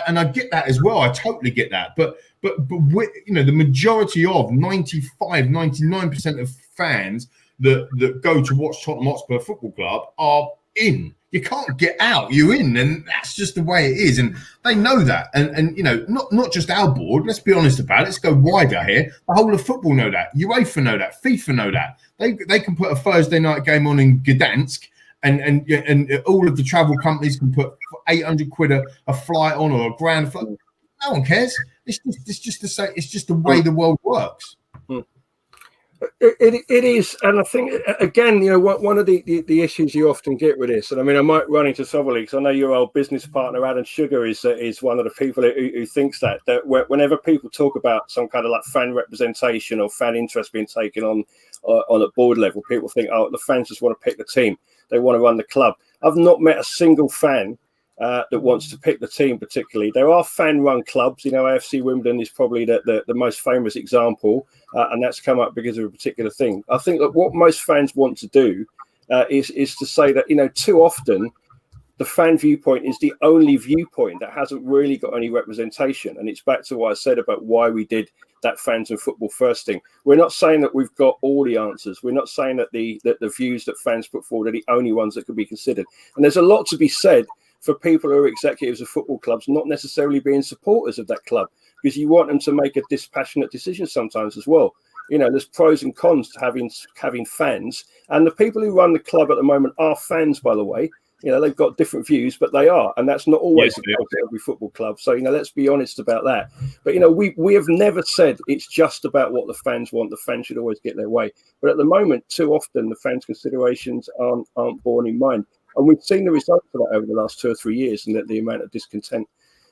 And I get that as well. I totally get that. But the majority of 99% of fans that go to watch Tottenham Hotspur Football Club are in. You can't get out. You're in, and that's just the way it is. And they know that. And not just our board. Let's be honest about it. Let's go wider here. The whole of football know that. UEFA know that. FIFA know that. They can put a Thursday night game on in Gdansk. And all of the travel companies can put 800 quid a flight on, or a grand flight. No one cares. It's just the way the world works. It is, and I think again, one of the issues you often get with this, and I mean, I might run into some because I know your old business partner Adam Sugar is one of the people who thinks that whenever people talk about some kind of like fan representation or fan interest being taken on a board level, people think, oh, the fans just want to pick the team, they want to run the club. I've not met a single fan that wants to pick the team particularly. There are fan-run clubs. AFC Wimbledon is probably the most famous example, and that's come up because of a particular thing. I think that what most fans want to do is to say that, too often the fan viewpoint is the only viewpoint that hasn't really got any representation. And it's back to what I said about why we did that fans and football first thing. We're not saying that we've got all the answers. We're not saying that the views that fans put forward are the only ones that could be considered. And there's a lot to be said for people who are executives of football clubs not necessarily being supporters of that club, because you want them to make a dispassionate decision sometimes as well. There's pros and cons to having fans, and the people who run the club at the moment are fans, by the way. They've got different views, but they are, and that's not always the case at every football club. So let's be honest about that. But we have never said it's just about what the fans want. The fans should always get their way, but at the moment, too often the fans' considerations aren't borne in mind. And we've seen the results of that over the last 2 or 3 years, and the amount of discontent.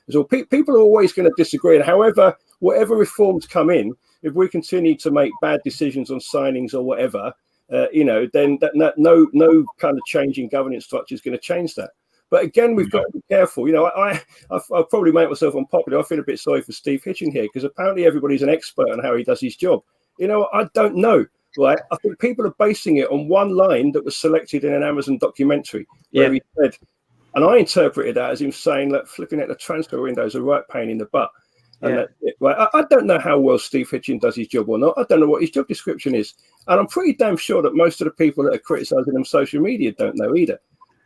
So people are always going to disagree. And however, whatever reforms come in, if we continue to make bad decisions on signings or whatever, then no kind of change in governance structure is going to change that. But again, we've got to be careful. I'll probably make myself unpopular. I feel a bit sorry for Steve Hitchen here, because apparently everybody's an expert on how he does his job. I don't know. Right, I think people are basing it on one line that was selected in an Amazon documentary where he said, and I interpreted that as him saying that flipping at the transfer window is a right pain in the butt. And right? I don't know how well Steve Hitchen does his job or not. I don't know what his job description is, and I'm pretty damn sure that most of the people that are criticising him on social media don't know either.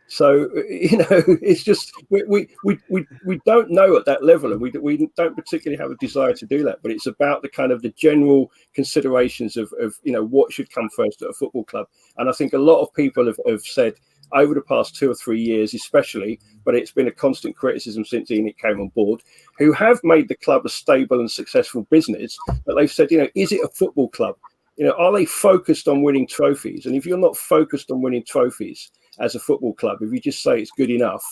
So it's just we don't know at that level, and we don't particularly have a desire to do that. But it's about the kind of the general considerations of what should come first at a football club. And I think a lot of people have said, over the past 2 or 3 years, especially, but it's been a constant criticism since Enid came on board, who have made the club a stable and successful business. But they've said, is it a football club? Are they focused on winning trophies? And if you're not focused on winning trophies as a football club, if you just say it's good enough,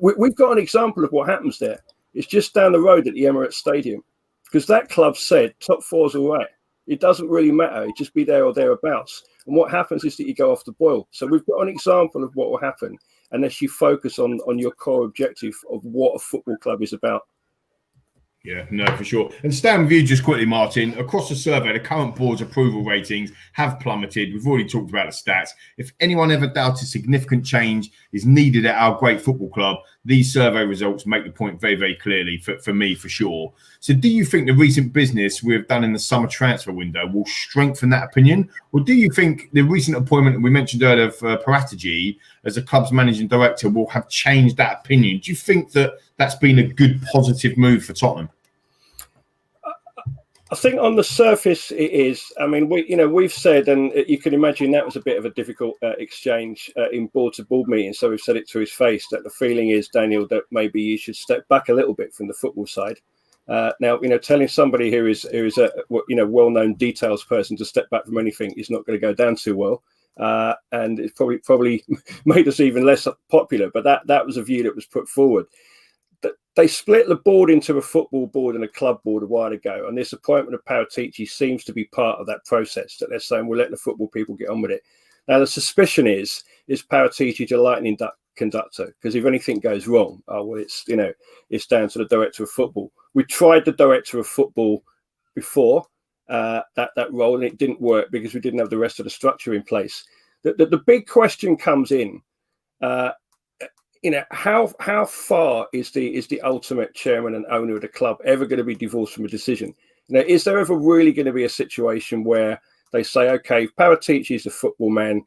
we've got an example of what happens there. It's just down the road at the Emirates Stadium, because that club said top four's all right. It doesn't really matter. It just be there or thereabouts. And what happens is that you go off the boil. So we've got an example of what will happen unless you focus on your core objective of what a football club is about. Yeah, no, for sure. And staying with you just quickly, Martin, across the survey, the current board's approval ratings have plummeted. We've already talked about the stats. If anyone ever doubted significant change is needed at our great football club, these survey results make the point very, very clearly for me, for sure. So do you think the recent business we've done in the summer transfer window will strengthen that opinion? Or do you think the recent appointment that we mentioned earlier of Paratigi as a club's managing director will have changed that opinion? Do you think that that's been a good, positive move for Tottenham? I think on the surface it is. I mean, we've said, and you can imagine that was a bit of a difficult exchange in board-to-board meetings. So we've said it to his face that the feeling is, Daniel, that maybe you should step back a little bit from the football side. Now, telling somebody who is a well-known details person to step back from anything is not going to go down too well, and it's probably made us even less popular. But that was a view that was put forward. They split the board into a football board and a club board a while ago, and this appointment of Paratici seems to be part of that process, that they're saying, we'll let the football people get on with it. Now, the suspicion is Paratici a lightning conductor? Because if anything goes wrong, it's down to the director of football. We tried the director of football before that role, and it didn't work because we didn't have the rest of the structure in place. The big question comes in, how far is the ultimate chairman and owner of the club ever going to be divorced from a decision? Is there ever really going to be a situation where they say, okay, if Paratici is the football man,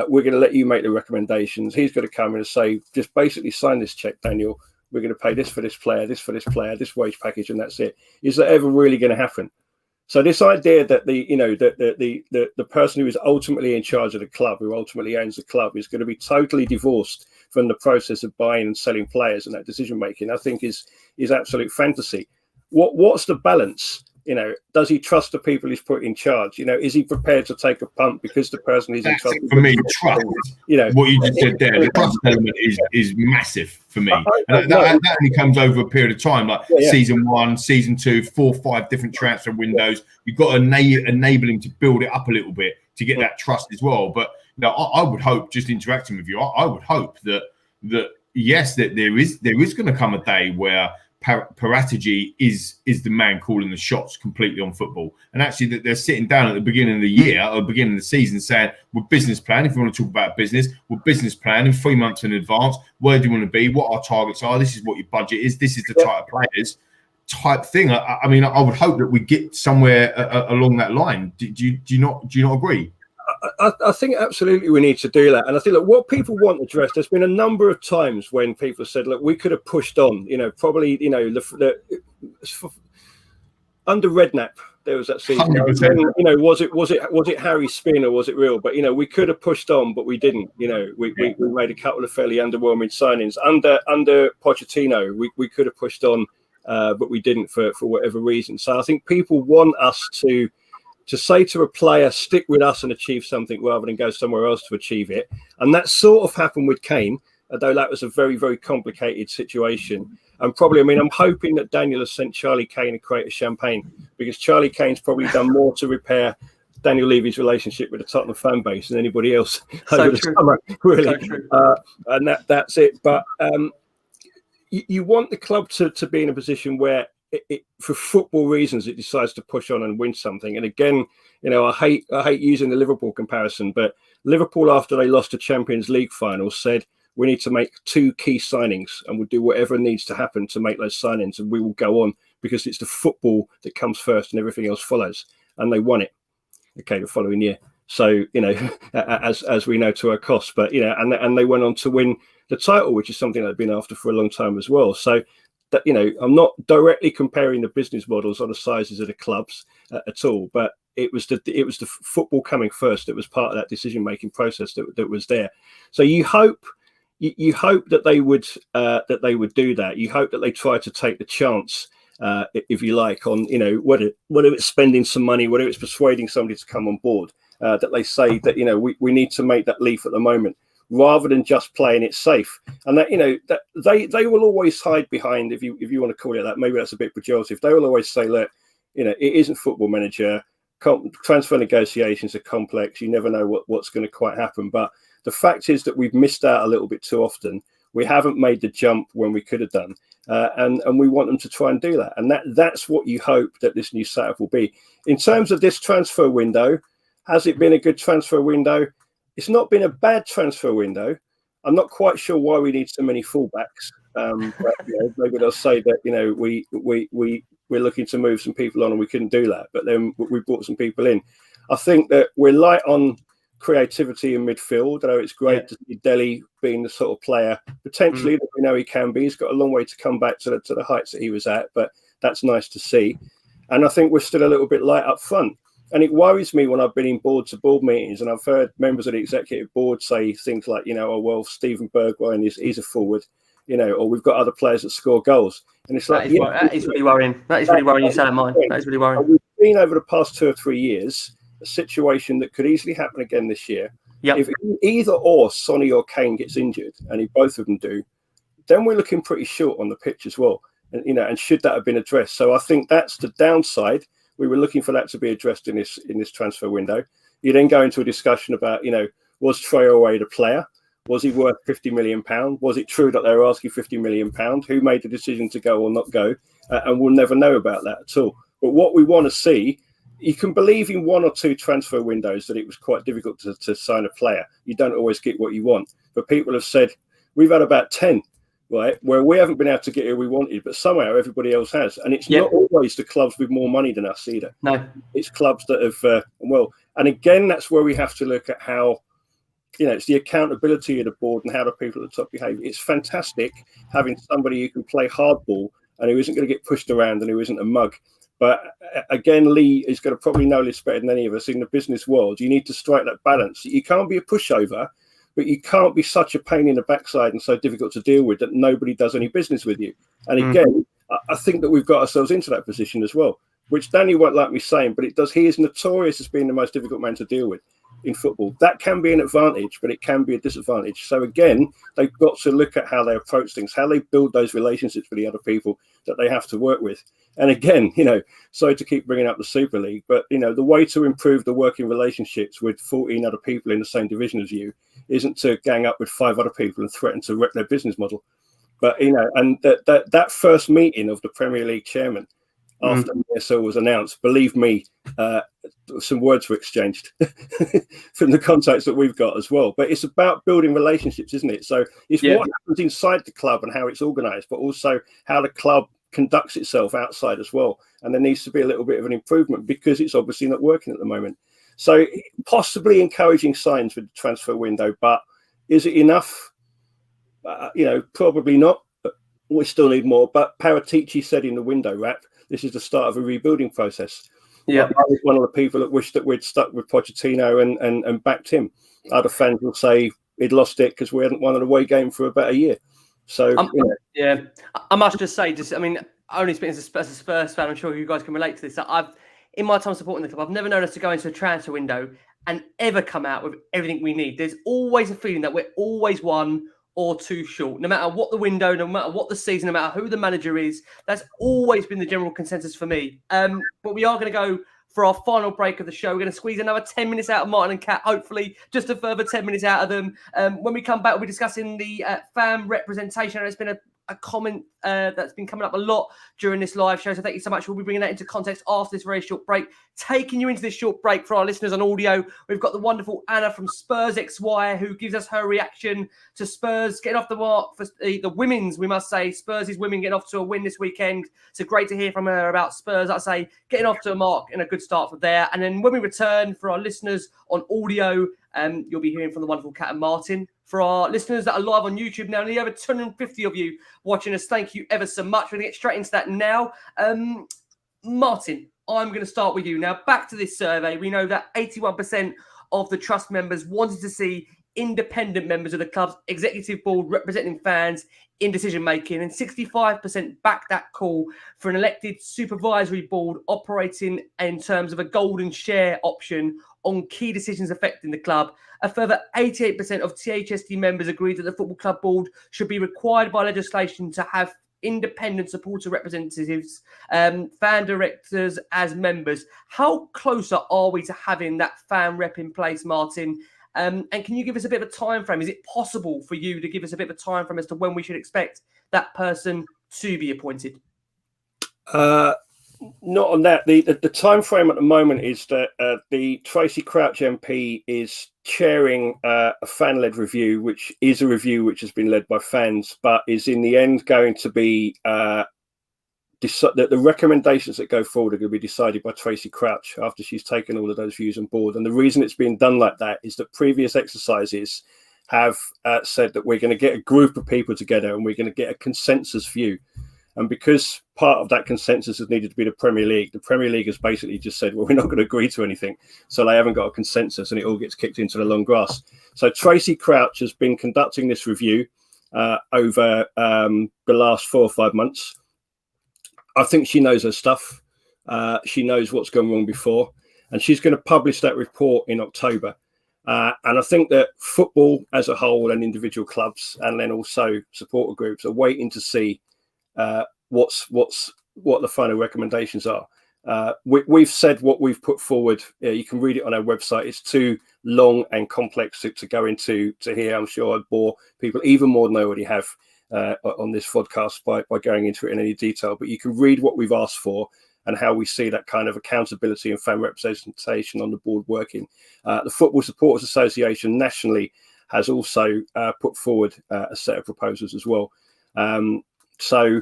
we're going to let you make the recommendations. He's going to come in and say, just basically sign this check, Daniel. We're going to pay this for this player, this for this player, this wage package, and that's it. Is that ever really going to happen? So this idea that the person who is ultimately in charge of the club, who ultimately owns the club, is going to be totally divorced from the process of buying and selling players and that decision making, I think is absolute fantasy. What's the balance? Does he trust the people he's put in charge? Is he prepared to take a punt because the person he's in charge? For me, trust. What you just said there, the trust element is massive for me. That only comes over a period of time, like season 1, season 2, 4, 5 different transfer windows. You've got to enable him to build it up a little bit to get that trust as well. But I would hope, just interacting with you, I would hope that yes, that there is going to come a day where Paratigi is the man calling the shots completely on football, and actually that they're sitting down at the beginning of the year or beginning of the season saying, we're business plan, if you want to talk about business, we're business planning 3 months in advance, where do you want to be, what our targets are, this is what your budget is, this is the type of players type thing. I mean, I would hope that we get somewhere along that line. Do you not agree? I think absolutely we need to do that. And I think that what people want addressed, there's been a number of times when people have said, look, we could have pushed on, probably, under Redknapp, there was that season. Was it Harry Spin or was it real? But, we could have pushed on, but we didn't. We made a couple of fairly underwhelming signings. Under Pochettino, we could have pushed on, but we didn't for whatever reason. So I think people want us to say to a player, stick with us and achieve something rather than go somewhere else to achieve it. And that sort of happened with Kane, although that was a very, very complicated situation. And probably, I'm hoping that Daniel has sent Charlie Kane a crate of champagne, because Charlie Kane's probably done more to repair Daniel Levy's relationship with the Tottenham fan base than anybody else over the summer, really. And that's it. But you want the club to be in a position where it, for football reasons, it decides to push on and win something. And again, I hate using the Liverpool comparison, but Liverpool, after they lost the Champions League final, said we need to make 2 key signings and we'll do whatever needs to happen to make those signings, and we will go on because it's the football that comes first and everything else follows. And they won it, the following year. So as we know, to our cost, but and they went on to win the title, which is something they've been after for a long time as well. So that I'm not directly comparing the business models or the sizes of the clubs at all, but it was the football coming first that was part of that decision making process that was there. So you hope that they would do that. You hope that they try to take the chance, if you like, on whether it's spending some money, whether it's persuading somebody to come on board, that they say that we need to make that leap at the moment, rather than just playing it safe. And that that they will always hide behind, if you want to call it that, maybe that's a bit pejorative, they will always say, look, it isn't Football Manager. Transfer negotiations are complex. You never know what's going to quite happen. But the fact is that we've missed out a little bit too often. We haven't made the jump when we could have done, and we want them to try and do that. And that's what you hope that this new setup will be. In terms of this transfer window, has it been a good transfer window? It's not been a bad transfer window. I'm not quite sure why we need so many fullbacks. But, maybe they'll say that we're looking to move some people on and we couldn't do that, but then we brought some people in. I think that we're light on creativity in midfield, although it's great to see Dele being the sort of player potentially that we know he can be. He's got a long way to come back to the heights that he was at, but that's nice to see. And I think we're still a little bit light up front. And it worries me when I've been in board-to-board meetings and I've heard members of the executive board say things like, oh, well, Stephen Bergwijn he's a forward, or we've got other players that score goals. And it's like, that is really worrying. That is really worrying. You said it, mine. That is really worrying. We've seen over the past 2 or 3 years a situation that could easily happen again this year. Yep. If either or Sonny or Kane gets injured, and if both of them do, then we're looking pretty short on the pitch as well. And and should that have been addressed? So I think that's the downside. We were looking for that to be addressed in this transfer window. You then go into a discussion about, was Traoré the player? Was he worth £50 million? Was it true that they were asking £50 million? Who made the decision to go or not go? And we'll never know about that at all. But what we want to see, you can believe in 1 or 2 transfer windows that it was quite difficult to sign a player. You don't always get what you want. But people have said, we've had about 10, right, where we haven't been able to get who we wanted, but somehow everybody else has. And it's not always the clubs with more money than us either. No. It's clubs that have, and again, that's where we have to look at how, it's the accountability of the board and how the people at the top behave. It's fantastic having somebody who can play hardball and who isn't going to get pushed around and who isn't a mug. But again, Lee is going to probably know this better than any of us in the business world. You need to strike that balance. You can't be a pushover, but you can't be such a pain in the backside and so difficult to deal with that nobody does any business with you. And again, I think that we've got ourselves into that position as well, which Danny won't like me saying, but it does. He is notorious as being the most difficult man to deal with in football. That can be an advantage, but it can be a disadvantage. So again, they've got to look at how they approach things, how they build those relationships with the other people that they have to work with. And again, sorry to keep bringing up the Super League, but the way to improve the working relationships with 14 other people in the same division as you isn't to gang up with 5 other people and threaten to wreck their business model. But and that first meeting of the Premier League chairman after ESL was announced, believe me, some words were exchanged from the contacts that we've got as well. But it's about building relationships, isn't it? So it's what happens inside the club and how it's organised, but also how the club conducts itself outside as well. And there needs to be a little bit of an improvement because it's obviously not working at the moment. So possibly encouraging signs with the transfer window, but is it enough? Probably not. But we still need more. But Paratici said in the window wrap, this is the start of a rebuilding process. Yeah, I was one of the people that wished that we'd stuck with Pochettino and backed him. Other fans will say he'd lost it because we hadn't won an away game for about a year. So I must just say, only speaking as a Spurs fan, I'm sure you guys can relate to this. In my time supporting the club, I've never known us to go into a transfer window and ever come out with everything we need. There's always a feeling that we're always 1 or 2 short, no matter what the window, no matter what the season, no matter who the manager is. That's always been the general consensus for me. But we are going to go for our final break of the show. We're going to squeeze another 10 minutes out of Martin and Kat, hopefully just a further 10 minutes out of them. When we come back, we'll be discussing the fan representation. It's been a comment that's been coming up a lot during this live show. So thank you so much. We'll be bringing that into context after this very short break. Taking you into this short break for our listeners on audio, we've got the wonderful Anna from Spurs XY who gives us her reaction to Spurs getting off the mark for the women's, we must say. Spurs' women getting off to a win this weekend. So great to hear from her about Spurs, I say, getting off to a mark and a good start from there. And then when we return for our listeners on audio, you'll be hearing from the wonderful Kat and Martin. For our listeners that are live on YouTube now, nearly over 250 of you watching us, thank you ever so much. We're going to get straight into that now. Martin, I'm going to start with you. Now, back to this survey. We know that 81% of the trust members wanted to see independent members of the club's executive board representing fans in decision making, and 65% backed that call for an elected supervisory board operating in terms of a golden share option on key decisions affecting the club. A further 88% of THST members agreed that the football club board should be required by legislation to have independent supporter representatives, fan directors as members. How closer are we to having that fan rep in place, Martin? And can you give us a bit of a time frame? Is it possible for you to give us a bit of a time frame as to when we should expect that person to be appointed? Not on that. The time frame at the moment is that the Tracy Crouch MP is chairing a fan-led review, which is a review which has been led by fans, but is in the end going to be the recommendations that go forward are going to be decided by Tracy Crouch after she's taken all of those views on board. And the reason it's being done like that is that previous exercises have said that we're going to get a group of people together and we're going to get a consensus view. And because part of that consensus has needed to be the Premier League has basically just said, well, we're not going to agree to anything. So they haven't got a consensus and it all gets kicked into the long grass. So Tracy Crouch has been conducting this review over the last 4 or 5 months. I think she knows her stuff. She knows what's gone wrong before. And she's going to publish that report in October. And I think that football as a whole and individual clubs and then also supporter groups are waiting to see what the final recommendations are. We've said what we've put forward. You can read it on our website. It's too long and complex to go into here. I'm sure I'd bore people even more than I already have on this podcast by going into it in any detail. But you can read what we've asked for and how we see that kind of accountability and fan representation on the board working. The Football Supporters Association nationally has also put forward a set of proposals as well. So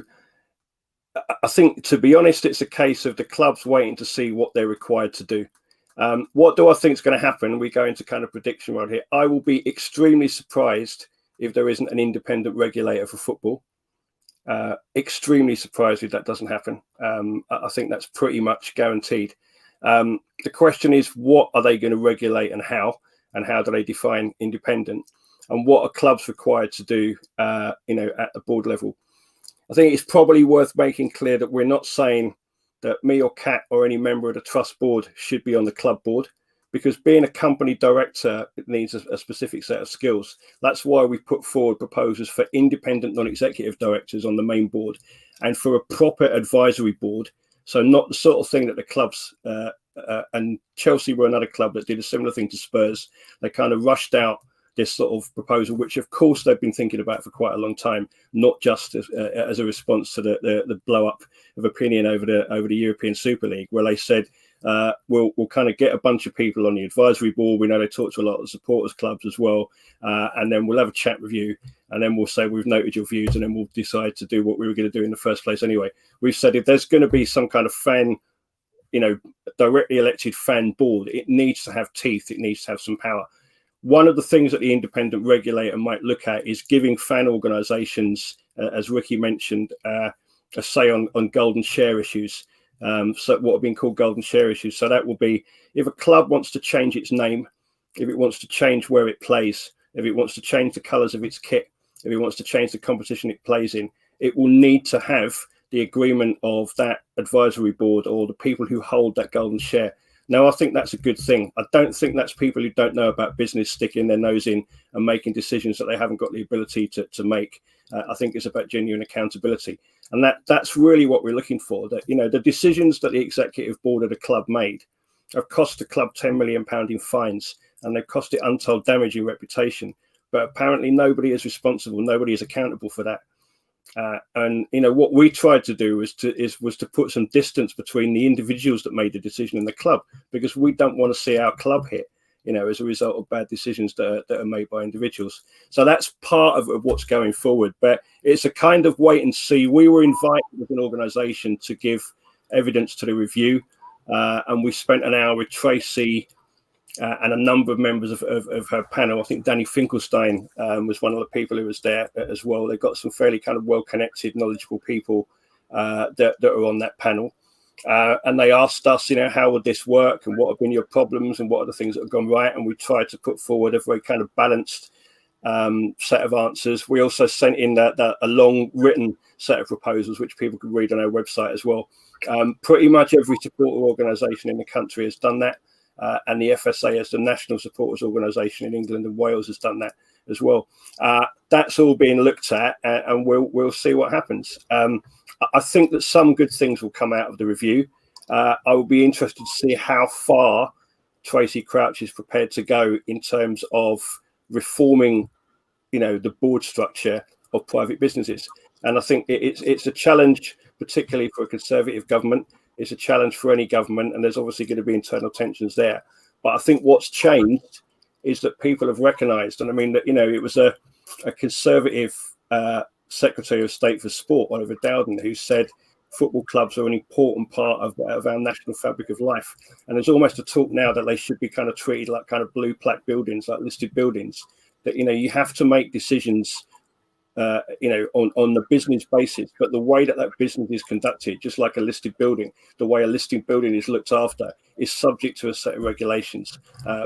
I think, to be honest, it's a case of the clubs waiting to see what they're required to do. What do I think is going to happen? We go into kind of prediction mode here. I will be extremely surprised if there isn't an independent regulator for football. Extremely surprised if that doesn't happen. I think that's pretty much guaranteed. The question is, what are they going to regulate and how do they define independent? And what are clubs required to do, at the board level? I think it's probably worth making clear that we're not saying that me or Kat or any member of the trust board should be on the club board, because being a company director, it needs a specific set of skills. That's why we put forward proposals for independent non-executive directors on the main board and for a proper advisory board. So not the sort of thing that the clubs, and Chelsea were another club that did a similar thing to Spurs. They kind of rushed out this sort of proposal, which of course they've been thinking about for quite a long time, not just as a response to the blow up of opinion over the European Super League, where they said, we'll kind of get a bunch of people on the advisory board. We know they talk to a lot of the supporters clubs as well, and then we'll have a chat with you, and then we'll say we've noted your views, and then we'll decide to do what we were going to do in the first place anyway. We've said if there's going to be some kind of fan, directly elected fan board, it needs to have teeth, it needs to have some power. One of the things that the independent regulator might look at is giving fan organisations, as Ricky mentioned, a say on golden share issues. So what have been called golden share issues. So that will be if a club wants to change its name, if it wants to change where it plays, if it wants to change the colours of its kit, if it wants to change the competition it plays in, it will need to have the agreement of that advisory board or the people who hold that golden share. Now, I think that's a good thing. I don't think that's people who don't know about business sticking their nose in and making decisions that they haven't got the ability to make. I think it's about genuine accountability. And that's really what we're looking for. That, the decisions that the executive board of the club made have cost the club £10 million in fines, and they've cost it untold damage in reputation. But apparently nobody is responsible. Nobody is accountable for that. And what we tried to do was to put some distance between the individuals that made the decision and the club, because we don't want to see our club hit, as a result of bad decisions that are made by individuals. So that's part of what's going forward. But it's a kind of wait and see. We were invited as an organisation to give evidence to the review, and we spent an hour with Tracy and a number of members of her panel. I think Danny Finkelstein was one of the people who was there as well. They've got some fairly kind of well-connected, knowledgeable people that are on that panel. And they asked us, how would this work and what have been your problems and what are the things that have gone right? And we tried to put forward a very kind of balanced set of answers. We also sent in a long written set of proposals, which people could read on our website as well. Pretty much every supporter organisation in the country has done that. And the FSA, as the National Supporters Organisation in England and Wales, has done that as well. That's all being looked at, and we'll see what happens. I think that some good things will come out of the review. I will be interested to see how far Tracy Crouch is prepared to go in terms of reforming, the board structure of private businesses. And I think it's a challenge, particularly for a Conservative government. It's a challenge for any government, and there's obviously going to be internal tensions there. But I think what's changed is that people have recognised, and I mean that it was a Conservative Secretary of State for Sport, Oliver Dowden, who said football clubs are an important part of our national fabric of life. And there's almost a talk now that they should be kind of treated like kind of blue plaque buildings, like listed buildings. That you have to make decisions on the business basis, but the way that business is conducted, just like a listed building, the way a listed building is looked after is subject to a set of regulations,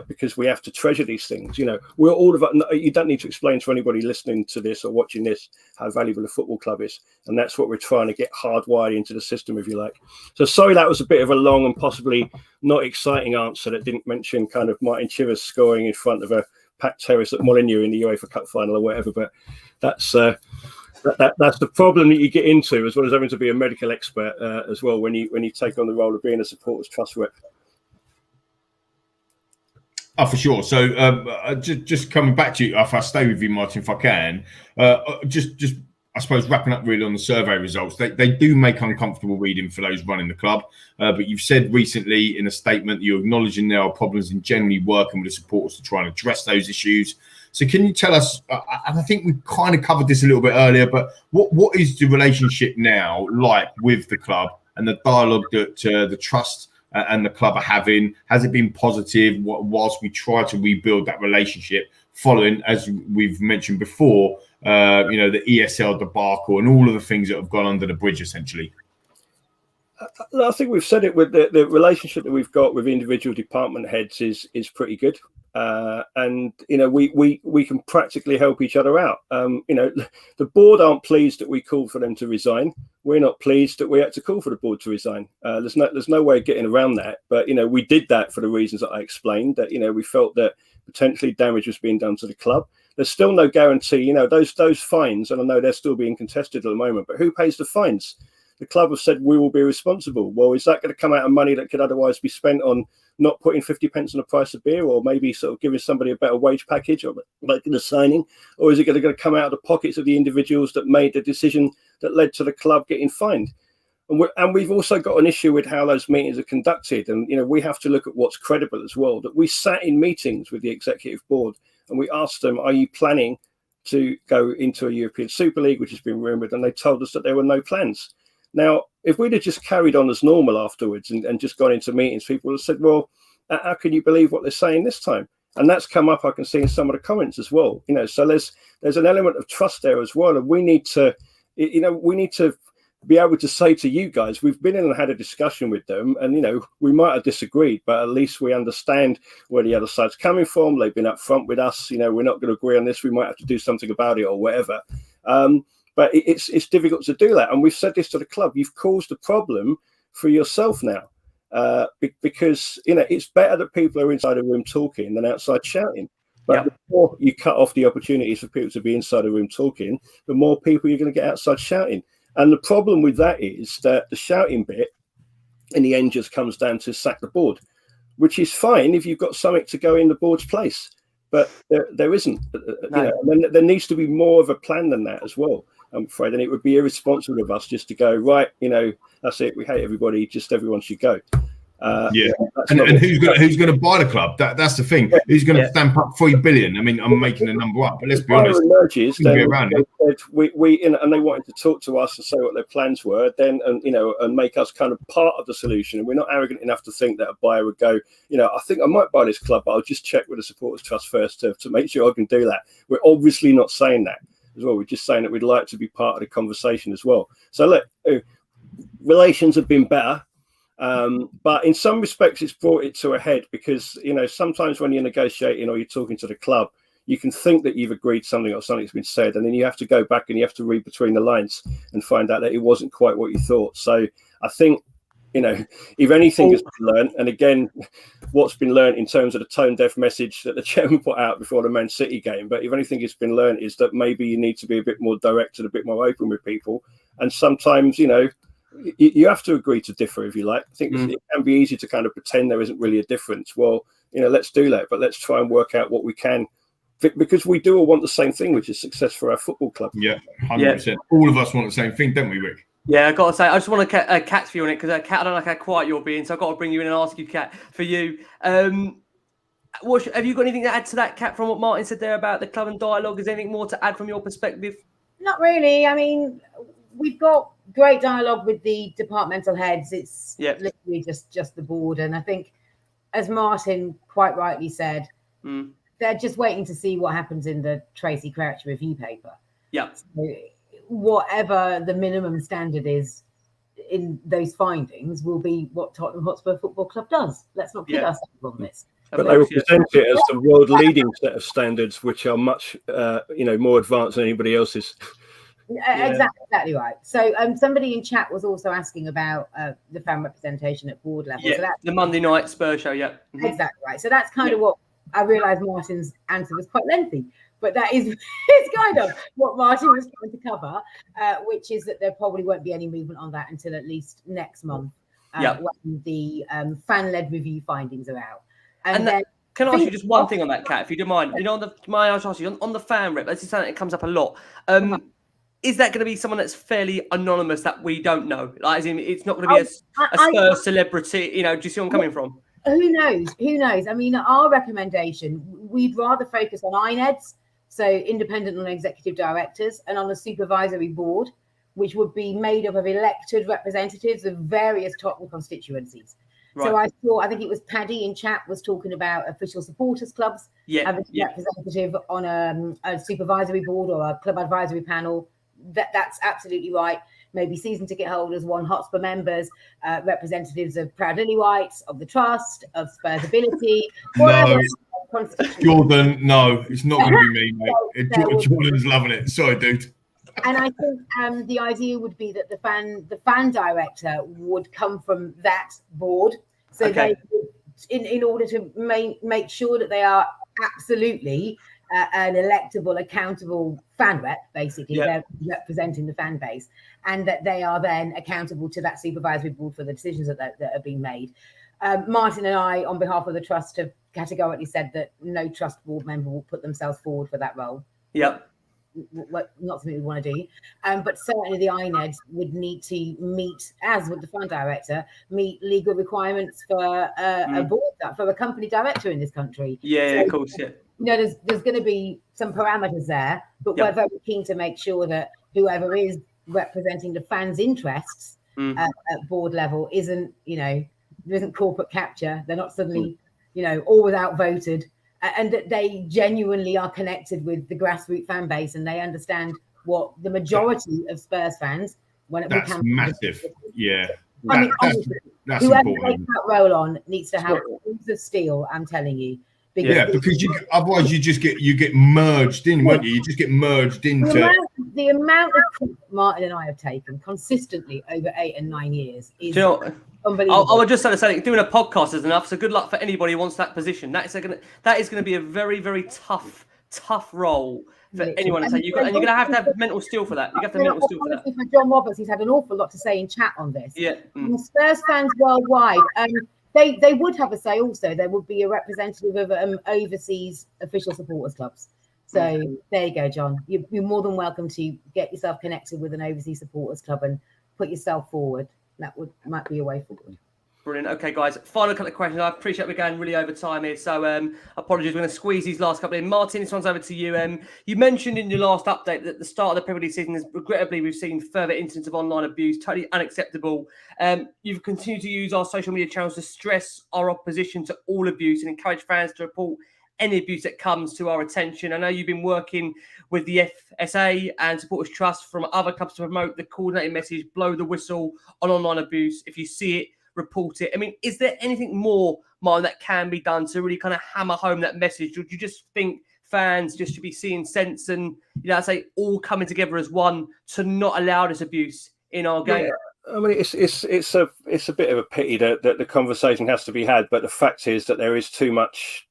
because we have to treasure these things. We're all of you don't need to explain to anybody listening to this or watching this how valuable a football club is, and that's what we're trying to get hardwired into the system, if you like. So sorry that was a bit of a long and possibly not exciting answer that didn't mention kind of Martin Chivers scoring in front of a packed terrace at Molineux in the UEFA Cup final or whatever, but that's the problem that you get into, as well as having to be a medical expert as well when you take on the role of being a supporters trust rep. Oh, for sure. So just coming back to you, if I stay with you, Martin, if I can, just I suppose wrapping up really on the survey results, they do make uncomfortable reading for those running the club. But you've said recently in a statement that you're acknowledging there are problems in generally working with the supporters to try and address those issues. So can you tell us, and I think we've kind of covered this a little bit earlier, but what is the relationship now like with the club and the dialogue that the trust and the club are having? Has it been positive whilst we try to rebuild that relationship following, as we've mentioned before, the ESL debacle and all of the things that have gone under the bridge, essentially? I think we've said it with the relationship that we've got with individual department heads is pretty good. And we can practically help each other out. The board aren't pleased that we called for them to resign. We're not pleased that we had to call for the board to resign. There's no way of getting around that. But we did that for the reasons that I explained. That we felt that potentially damage was being done to the club. There's still no guarantee. Those fines, and I know they're still being contested at the moment. But who pays the fines? The club have said we will be responsible. Well, is that going to come out of money that could otherwise be spent on not putting 50 pence on the price of beer, or maybe sort of giving somebody a better wage package, or making a signing? Or is it going to come out of the pockets of the individuals that made the decision that led to the club getting fined? And we've also got an issue with how those meetings are conducted. And, we have to look at what's credible as well. That we sat in meetings with the executive board and we asked them, are you planning to go into a European Super League, which has been rumoured? And they told us that there were no plans. Now, if we'd have just carried on as normal afterwards and just gone into meetings, people would have said, well, how can you believe what they're saying this time? And that's come up, I can see in some of the comments as well. So there's an element of trust there as well. And we need to be able to say to you guys, we've been in and had a discussion with them, and, we might have disagreed, but at least we understand where the other side's coming from. They've been upfront with us. We're not going to agree on this. We might have to do something about it or whatever. But it's difficult to do that. And we've said this to the club. You've caused a problem for yourself now, because, it's better that people are inside a room talking than outside shouting. But the more you cut off the opportunities for people to be inside a room talking, the more people you're going to get outside shouting. And the problem with that is that the shouting bit in the end just comes down to sack the board, which is fine if you've got something to go in the board's place. But there isn't. And there needs to be more of a plan than that as well, I'm afraid. And it would be irresponsible of us just to go, right, that's it. We hate everybody. Just everyone should go. And who's going to buy the club? That's the thing. Who's going to stamp up 3 billion? I mean, I'm making a number up, but let's be honest. Emerges, then they said and they wanted to talk to us and say what their plans were, then and make us kind of part of the solution. And we're not arrogant enough to think that a buyer would go, I think I might buy this club, but I'll just check with the supporters trust first to make sure I can do that. We're obviously not saying that as well. We're just saying that we'd like to be part of the conversation as well. So look, relations have been better. But in some respects, it's brought it to a head because, you know, sometimes when you're negotiating or you're talking to the club, you can think that you've agreed something or something's been said, and then you have to go back and you have to read between the lines and find out that it wasn't quite what you thought. So I think, you know, if anything has been learned, and again, what's been learned in terms of the tone-deaf message that the chairman put out before the Man City game, but if anything has been learned is that maybe you need to be a bit more direct and a bit more open with people. And sometimes, you know, you have to agree to differ if you like. I think it can be easy to kind of pretend there isn't really a difference. Well, you know, let's do that, but let's try and work out what we can, because we do all want the same thing, which is success for our football club. Yeah, 100%. All of us want the same thing, don't we, Rick? Yeah, I got to say, I just want to Kat's view on it because Kat, I don't like how quiet you're being, so I've got to bring you in and ask you, Kat, for you. Have you got anything to add to that, Kat, from what Martin said there about the club and dialogue? Is there anything more to add from your perspective? Not really. I mean, we've got great dialogue with the departmental heads. It's literally just the board. And I think, as Martin quite rightly said, they're just waiting to see what happens in the Tracy Crouch review paper. Yeah. So whatever the minimum standard is in those findings will be what Tottenham Hotspur Football Club does. Let's not kid ourselves on this. But they will present it as the world-leading set of standards, which are much, more advanced than anybody else's. Exactly right. So somebody in chat was also asking about the fan representation at board level. Yeah, so that's the Monday night Spurs show, Exactly right. So that's kind of what I realised Martin's answer was quite lengthy, but that is it's kind of what Martin was trying to cover, which is that there probably won't be any movement on that until at least next month when the fan-led review findings are out. And then can I ask you just one thing on that, Kat, if you don't mind? You know, on the fan rep, that's something that comes up a lot. Is that going to be someone that's fairly anonymous that we don't know? Like, as in, it's not going to be a Spurs celebrity. You know, do you see where I'm coming from? Who knows? Who knows? I mean, our recommendation, we'd rather focus on INEDs, so independent non-executive directors, and on a supervisory board, which would be made up of elected representatives of various Tottenham constituencies. Right. So I think it was Paddy in chat was talking about official supporters clubs having a representative on a supervisory board or a club advisory panel. That's absolutely right. Maybe season ticket holders, One Hotspur members, representatives of Proud Lily Whites, of the Trust, of Spurs Ability. Jordan, no, it's not going to be me, mate. Jordan's loving it. Sorry, dude. And I think the idea would be that the fan director would come from that board. So they, in order to make sure that they are absolutely an electable, accountable fan rep, basically, they're representing the fan base, and that they are then accountable to that supervisory board for the decisions that are being made. Martin and I, on behalf of the trust, have categorically said that no trust board member will put themselves forward for that role. Not something we want to do, but certainly the INEDs would need to meet, as would the fund director, meet legal requirements for a board, for a company director in this country. Of course. You know, there's going to be some parameters there, but we're very keen to make sure that whoever is representing the fans' interests at board level isn't, there isn't corporate capture. They're not suddenly, always outvoted. And that they genuinely are connected with the grassroots fan base, and they understand what the majority of Spurs fans that's massive. I mean, that's whoever important. takes that role on needs to have balls of steel. I'm telling you. Because otherwise you get merged in, won't you? You just get merged into the amount of proof Martin and I have taken consistently over 8 and 9 years is unbelievable. I would just say doing a podcast is enough. So good luck for anybody who wants that position. That is going to be a very, very tough rort for anyone to say. You're going to have mental steel for that. You have to have mental steel for that. For John Roberts, he's had an awful lot to say in chat on this. And Spurs fans worldwide. They would have a say also. There would be a representative of overseas official supporters clubs. So there you go, John. You're more than welcome to get yourself connected with an overseas supporters club and put yourself forward. That might be a way forward. Brilliant. Okay, guys. Final couple of questions. I appreciate we're going really over time here. So apologies. We're going to squeeze these last couple in. Martin, this one's over to you. You mentioned in your last update that at the start of the Premier League season, regrettably, we've seen further incidents of online abuse. Totally unacceptable. You've continued to use our social media channels to stress our opposition to all abuse and encourage fans to report any abuse that comes to our attention. I know you've been working with the FSA and Supporters Trust from other clubs to promote the coordinated message, blow the whistle on online abuse. If you see it, report it. I mean, is there anything more, Martin, that can be done to really kind of hammer home that message? Or do you just think fans just should be seeing sense and, I say, all coming together as one to not allow this abuse in our game? Yeah. I mean, it's a bit of a pity that the conversation has to be had, but the fact is that there is too much,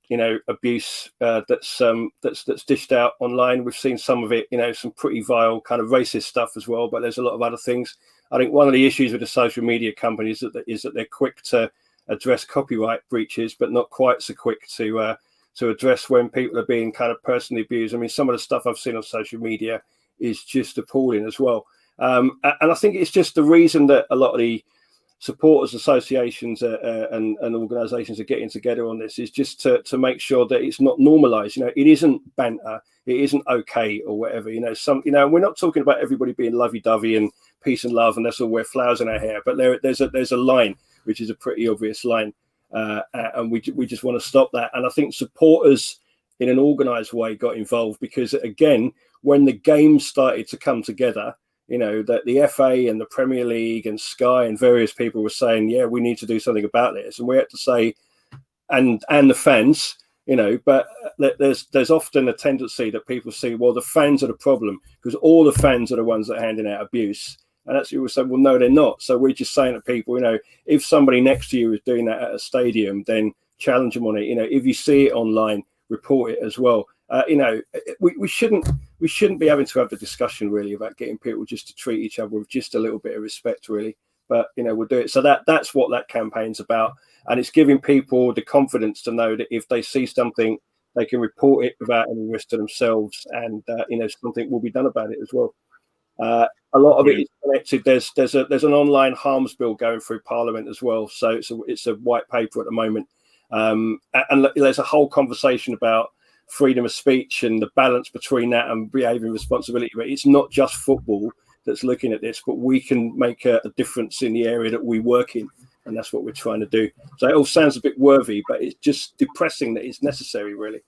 abuse that's dished out online. We've seen some of it, some pretty vile kind of racist stuff as well, but there's a lot of other things. I think one of the issues with the social media companies is that they're quick to address copyright breaches, but not quite so quick to address when people are being kind of personally abused. I mean, some of the stuff I've seen on social media is just appalling as well. And I think it's just the reason that a lot of the supporters associations and organisations are getting together on this is just to make sure that it's not normalised. It isn't banter, it isn't okay or whatever. We're not talking about everybody being lovey-dovey and peace and love and let's all wear flowers in our hair, but there's a line which is a pretty obvious line, and we just want to stop that. And I think supporters in an organised way got involved because, again, when the games started to come together, that the FA and the Premier League and Sky and various people were saying, yeah, we need to do something about this. And we had to say, and the fans, but there's often a tendency that people see, well, the fans are the problem because all the fans are the ones that are handing out abuse. And actually we'll say, well, no, they're not. So we're just saying to people, if somebody next to you is doing that at a stadium, then challenge them on it. If you see it online, report it as well. We shouldn't be having to have the discussion really about getting people just to treat each other with just a little bit of respect, really. But we'll do it. So that's what that campaign's about, and it's giving people the confidence to know that if they see something, they can report it without any risk to themselves, and something will be done about it as well. A lot of it is connected. There's an online harms bill going through Parliament as well. So it's a white paper at the moment, and there's a whole conversation about freedom of speech and the balance between that and behaviour responsibility. But it's not just football that's looking at this, but we can make a difference in the area that we work in, and that's what we're trying to do. So it all sounds a bit worthy, but it's just depressing that it's necessary, really.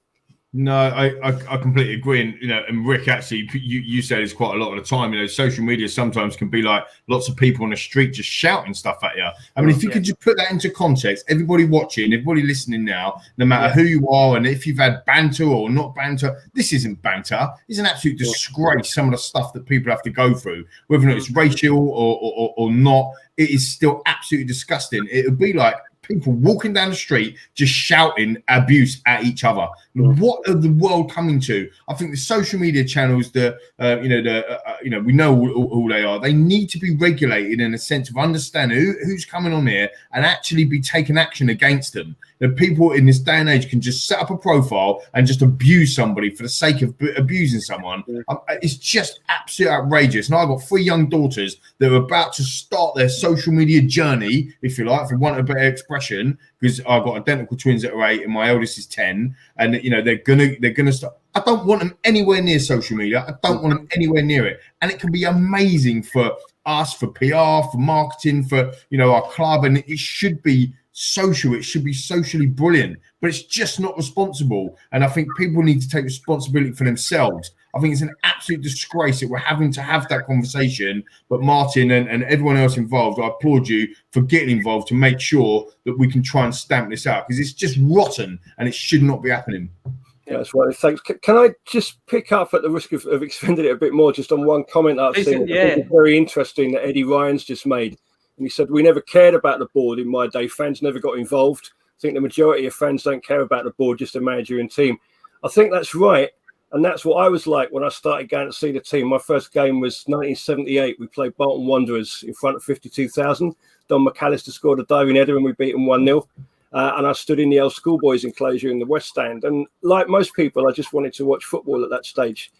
No, I completely agree. And, and Rick, actually, you say this quite a lot of the time, social media sometimes can be like lots of people on the street just shouting stuff at you. I mean, if you could just put that into context, everybody watching, everybody listening now, no matter who you are, and if you've had banter or not banter, this isn't banter. It's an absolute disgrace, some of the stuff that people have to go through, whether it's racial or not. It is still absolutely disgusting. It would be like people walking down the street just shouting abuse at each other. What are the world coming to? I think the social media channels, we know who they are. They need to be regulated in a sense of understanding who's coming on here and actually be taking action against them. That people in this day and age can just set up a profile and just abuse somebody for the sake of abusing someone. It's just absolutely outrageous. And I've got 3 young daughters that are about to start their social media journey, if you like, for want of a better expression, because I've got identical twins that are 8 and my eldest is 10, and they're gonna start. I don't want them anywhere near social media. I don't want them anywhere near it. And it can be amazing for us, for PR, for marketing, for our club, and it should be social. It should be socially brilliant, but it's just not responsible. And I think people need to take responsibility for themselves. I think it's an absolute disgrace that we're having to have that conversation. But Martin and everyone else involved, I applaud you for getting involved to make sure that we can try and stamp this out, because it's just rotten and it should not be happening. Yeah, that's right. Thanks. Can I just pick up, at the risk of extending it a bit more, just on one comment that I've seen? Yeah. It's very interesting that Eddie Ryan's just made. And he said, we never cared about the board in my day. Fans never got involved. I think the majority of fans don't care about the board, just the manager and team. I think that's right. And that's what I was like when I started going to see the team. My first game was 1978. We played Bolton Wanderers in front of 52,000. Don McAllister scored a diving header and we beat them 1-0. And I stood in the old schoolboys enclosure in the West Stand. And like most people, I just wanted to watch football at that stage.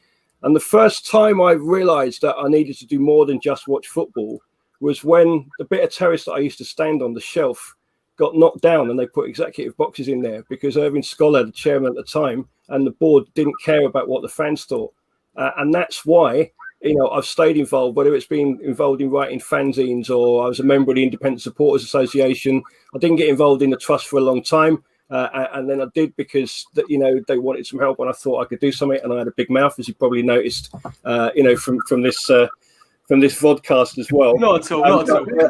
And the first time I realised that I needed to do more than just watch football was when the bit of terrace that I used to stand on, the shelf, got knocked down and they put executive boxes in there because Irving Scholar, the chairman at the time, and the board didn't care about what the fans thought. And that's why, I've stayed involved, whether it's been involved in writing fanzines or I was a member of the Independent Supporters Association. I didn't get involved in the trust for a long time. And then I did because, they wanted some help and I thought I could do something. And I had a big mouth, as you probably noticed, from this vodcast as well. Not at all.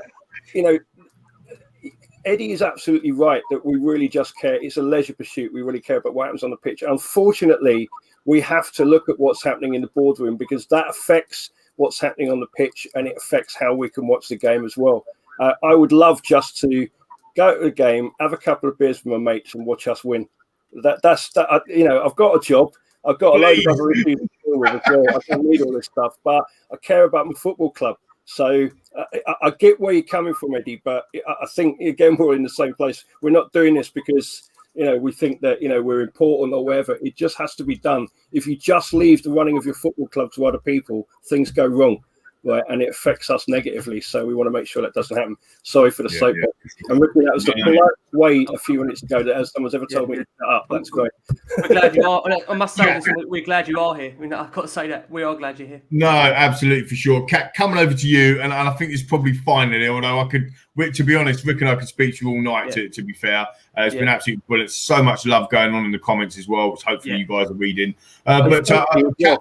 Eddie is absolutely right that we really just care. It's a leisure pursuit. We really care about what happens on the pitch. Unfortunately, we have to look at what's happening in the boardroom because that affects what's happening on the pitch and it affects how we can watch the game as well. I would love just to go to the game, have a couple of beers with my mates and watch us win. That's you know, I've got a job. I've got a load of other issues to deal with as well. I don't need all this stuff, but I care about my football club. So I get where you're coming from, Eddie, but I think, again, we're in the same place. We're not doing this because, you know, we think that, you know, we're important or whatever. It just has to be done. If you just leave the running of your football club to other people, things go wrong, right? And it affects us negatively. So we want to make sure that doesn't happen. Sorry for the soapbox. And looking, that was the polite way a few minutes ago that someone's ever told me to shut up. That's great. We're glad you are. I must say this, we're glad you are here. I mean, I've got to say that we are glad you're here. No, absolutely, for sure. Kat, coming over to you, and I think it's probably fine, although I could, to be honest, Rick and I could speak to you all night, to be fair. It's been absolutely brilliant. So much love going on in the comments as well, which hopefully you guys are reading. Kat,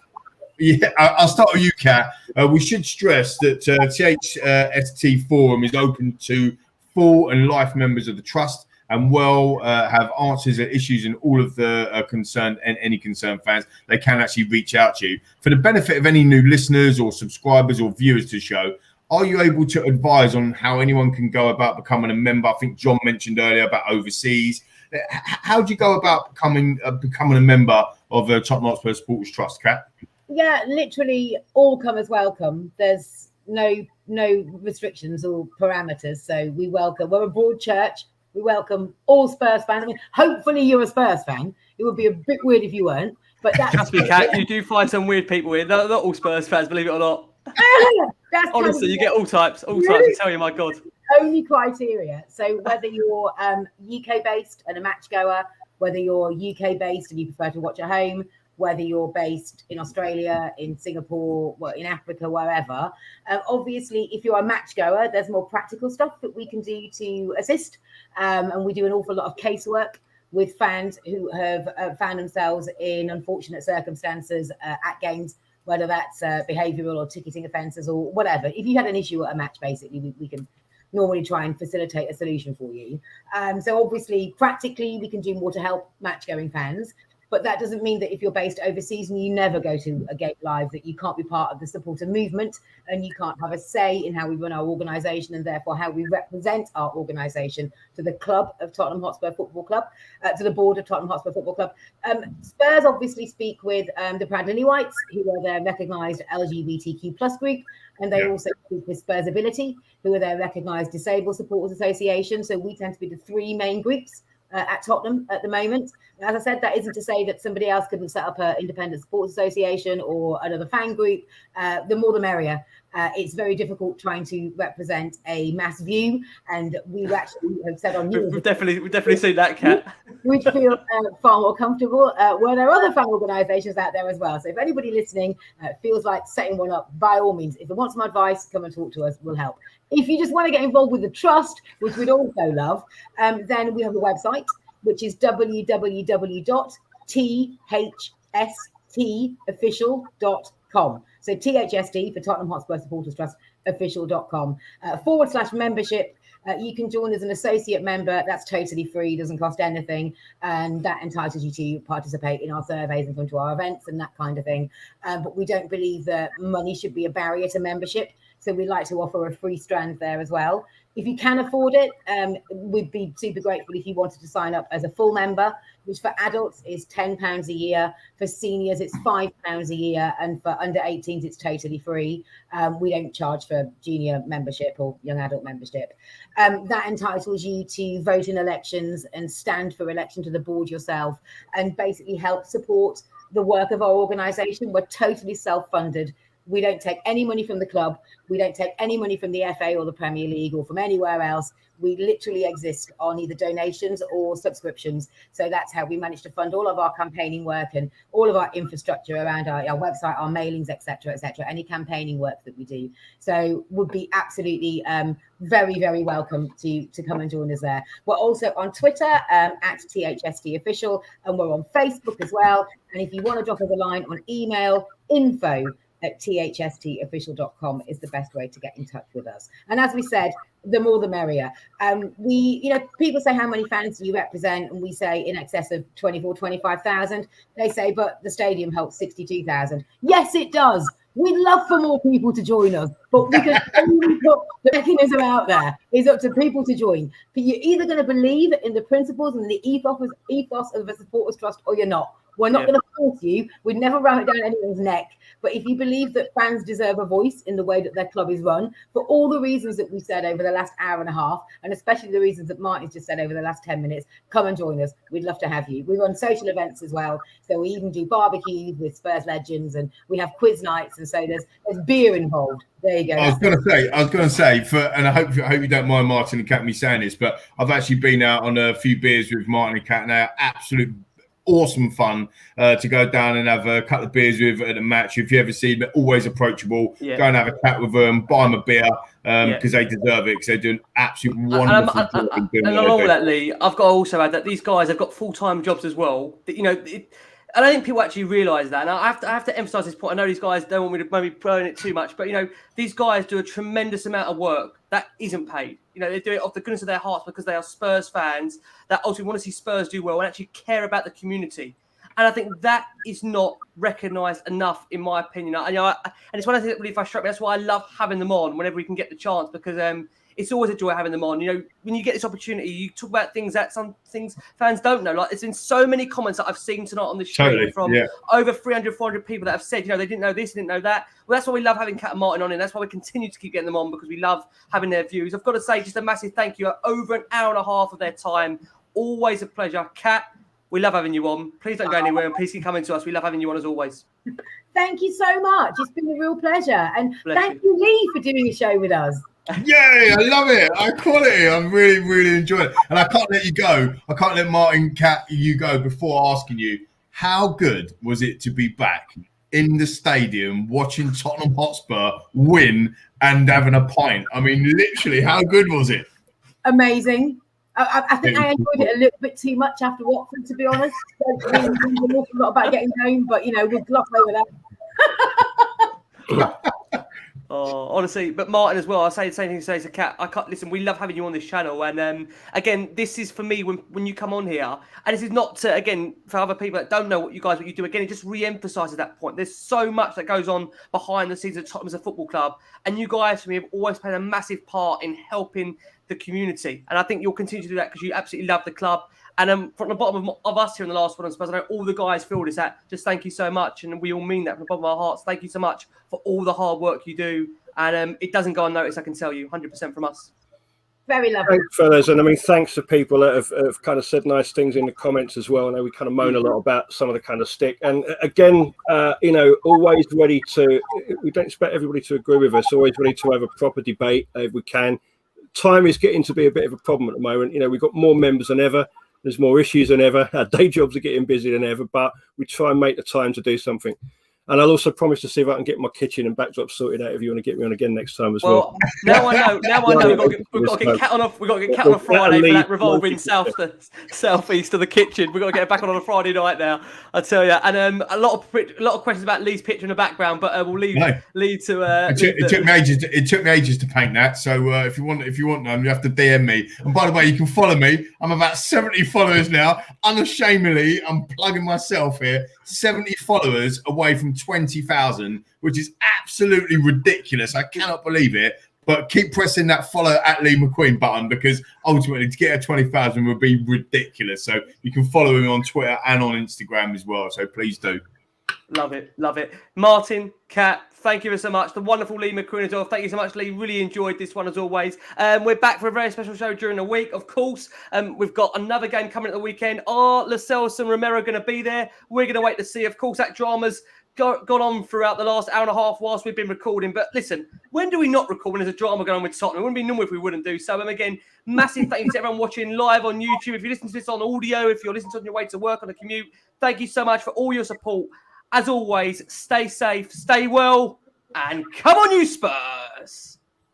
I'll start with you, Kat. We should stress that THST Forum is open to full and life members of the Trust and have answers and issues in all of the concerned and any concerned fans. They can actually reach out to you. For the benefit of any new listeners or subscribers or viewers to the show, are you able to advise on how anyone can go about becoming a member? I think John mentioned earlier about overseas. How do you go about becoming a member of the Tottenham Hotspur Supporters Trust, Kat? Yeah, literally all comers welcome. There's no restrictions or parameters. So we're a broad church. We welcome all Spurs fans. I mean, hopefully you're a Spurs fan. It would be a bit weird if you weren't. But that's trust me, Kat, you do find some weird people here. Not all Spurs fans, believe it or not. Honestly, you get all types. I tell you, my God. Only criteria. So whether you're UK based and a match goer, whether you're UK based and you prefer to watch at home, whether you're based in Australia, in Singapore, in Africa, wherever. Obviously, if you're a match goer, there's more practical stuff that we can do to assist. And we do an awful lot of casework with fans who have found themselves in unfortunate circumstances at games, whether that's behavioural or ticketing offences or whatever. If you had an issue at a match, basically, we can normally try and facilitate a solution for you. So obviously, practically, we can do more to help match-going fans. But that doesn't mean that if you're based overseas and you never go to a game live, that you can't be part of the supporter movement and you can't have a say in how we run our organisation and therefore how we represent our organisation to the club of Tottenham Hotspur Football Club, to the board of Tottenham Hotspur Football Club. Spurs obviously speak with the Proud Lily Whites, who are their recognised LGBTQ plus group, and they also speak with Spurs Ability, who are their recognised Disabled Supporters Association. So we tend to be the three main groups at Tottenham at the moment. As I said, that isn't to say that somebody else couldn't set up an independent sports association or another fan group. The more the merrier. It's very difficult trying to represent a mass view, and we actually have said on news. We've definitely seen that, Kat. We'd feel far more comfortable where there are other fan organisations out there as well. So if anybody listening feels like setting one up, by all means, if they want some advice, come and talk to us. We'll help. If you just want to get involved with the trust, which we'd also love, then we have a website, which is www.thstofficial.com. So THST for Tottenham Hotspur Supporters Trust official.com /membership. You can join as an associate member. That's totally free, doesn't cost anything. And that entitles you to participate in our surveys and come to our events and that kind of thing. But we don't believe that money should be a barrier to membership. So we like to offer a free strand there as well. If you can afford it, we'd be super grateful if you wanted to sign up as a full member, which for adults is £10 a year. For seniors, it's £5 a year. And for under 18s, it's totally free. We don't charge for junior membership or young adult membership. That entitles you to vote in elections and stand for election to the board yourself and basically help support the work of our organisation. We're totally self-funded. We don't take any money from the club. We don't take any money from the FA or the Premier League or from anywhere else. We literally exist on either donations or subscriptions. So that's how we manage to fund all of our campaigning work and all of our infrastructure around our website, our mailings, etc., any campaigning work that we do. So would be absolutely very, very welcome to come and join us there. We're also on Twitter at THST Official, and we're on Facebook as well. And if you want to drop us a line on email, info thstofficial.com is the best way to get in touch with us. And as we said, the more the merrier. People say, how many fans do you represent? And we say in excess of 25,000. They say, but the stadium holds 62,000. Yes, it does. We'd love for more people to join us, but we can only put the mechanism out there. It's up to people to join. But you're either going to believe in the principles and the ethos of the Supporters Trust, or you're not. We're not going to force you. We'd never ram it down anyone's neck. But if you believe that fans deserve a voice in the way that their club is run, for all the reasons that we've said over the last hour and a half, and especially the reasons that Martin's just said over the last 10 minutes, come and join us. We'd love to have you. We run social events as well. So we even do barbecues with Spurs legends, and we have quiz nights. And so there's beer involved. There you go. I was going to say, and I hope you don't mind Martin and Kat me saying this, but I've actually been out on a few beers with Martin and Kat now. Absolute awesome fun to go down and have a couple of beers with at a match. If you ever see them, always approachable. Go and have a chat with them, buy them a beer because they deserve it, because they're doing absolutely wonderful job. And along with that, Lee, I've got to also add that these guys have got full-time jobs as well. I don't think people actually realise that. And I have to emphasise this point. I know these guys don't want me to maybe promote it too much, but these guys do a tremendous amount of work that isn't paid. They do it off the goodness of their hearts because they are Spurs fans that ultimately want to see Spurs do well and actually care about the community. And I think that is not recognised enough, in my opinion. And it's one of the things that really frustrates me. That's why I love having them on whenever we can get the chance, because it's always a joy having them on. When you get this opportunity, you talk about things that some things fans don't know. Like, there's been so many comments that I've seen tonight on the stream from over 300, 400 people that have said, they didn't know this, didn't know that. Well, that's why we love having Kat and Martin on, and that's why we continue to keep getting them on, because we love having their views. I've got to say just a massive thank you. Over an hour and a half of their time. Always a pleasure. Kat, we love having you on. Please don't go anywhere, and please keep coming to us. We love having you on as always. Thank you so much. It's been a real pleasure. And thank you, Lee, for doing a show with us. Yay, I love it. Quality. I'm really, really enjoying it. And I can't let you go. I can't let Martin, Kat, you go before asking you, how good was it to be back in the stadium watching Tottenham Hotspur win and having a pint? I mean, literally, how good was it? Amazing. I think I enjoyed it a little bit too much after Watford, to be honest. I mean, an awful lot about getting home, but we'll gloss over that. Honestly, but Martin as well. I say the same thing to Kat. I can't listen. We love having you on this channel, and again, this is for me when you come on here, and this is not to, again, for other people that don't know what you do. Again, it just re-emphasises that point. There's so much that goes on behind the scenes of Tottenham as a football club, and you guys, for me, have always played a massive part in helping the community, and I think you'll continue to do that because you absolutely love the club. And from the bottom of us here in the Last Word on Spurs, I know all the guys feel this. Just thank you so much, and we all mean that from the bottom of our hearts. Thank you so much for all the hard work you do, and it doesn't go unnoticed. I can tell you, 100% from us. Very lovely. Thanks, fellas, and I mean, thanks to people that have kind of said nice things in the comments as well. I know we kind of moan a lot about some of the kind of stick, and again, always ready to. We don't expect everybody to agree with us. Always ready to have a proper debate if we can. Time is getting to be a bit of a problem at the moment. We've got more members than ever. There's more issues than ever. Our day jobs are getting busier than ever, but we try and make the time to do something. And I'll also promise to see if I can get my kitchen and backdrop sorted out if you want to get me on again next time as well. Now I know. We've got to get Kat on a Friday for that revolving southeast of the kitchen. We've got to get it back on a Friday night now, I tell you. And a lot of questions about Lee's picture in the background, but we'll leave Lee to. It took me ages to paint that. So if you want them, you have to DM me. And by the way, you can follow me. I'm about 70 followers now. Unashamedly, I'm plugging myself here. 70 followers away from 20,000, which is absolutely ridiculous. I cannot believe it. But keep pressing that follow at Lee McQueen button, because ultimately to get a 20,000 would be ridiculous. So you can follow him on Twitter and on Instagram as well. So please do. Love it. Martin, Kat, thank you so much. The wonderful Lee McQueen as well. Thank you so much, Lee. Really enjoyed this one as always. We're back for a very special show during the week, of course. We've got another game coming at the weekend. Are Lascelles and Romero going to be there? We're going to wait to see. Of course, that drama's gone on throughout the last hour and a half whilst we've been recording. But listen, when do we not record when there's a drama going on with Tottenham? It wouldn't be normal if we wouldn't do so. Again, massive thank you to everyone watching live on YouTube. If you listen to this on audio, if you're listening to it on your way to work on a commute, thank you so much for all your support. As always, stay safe, stay well, and come on, you Spurs!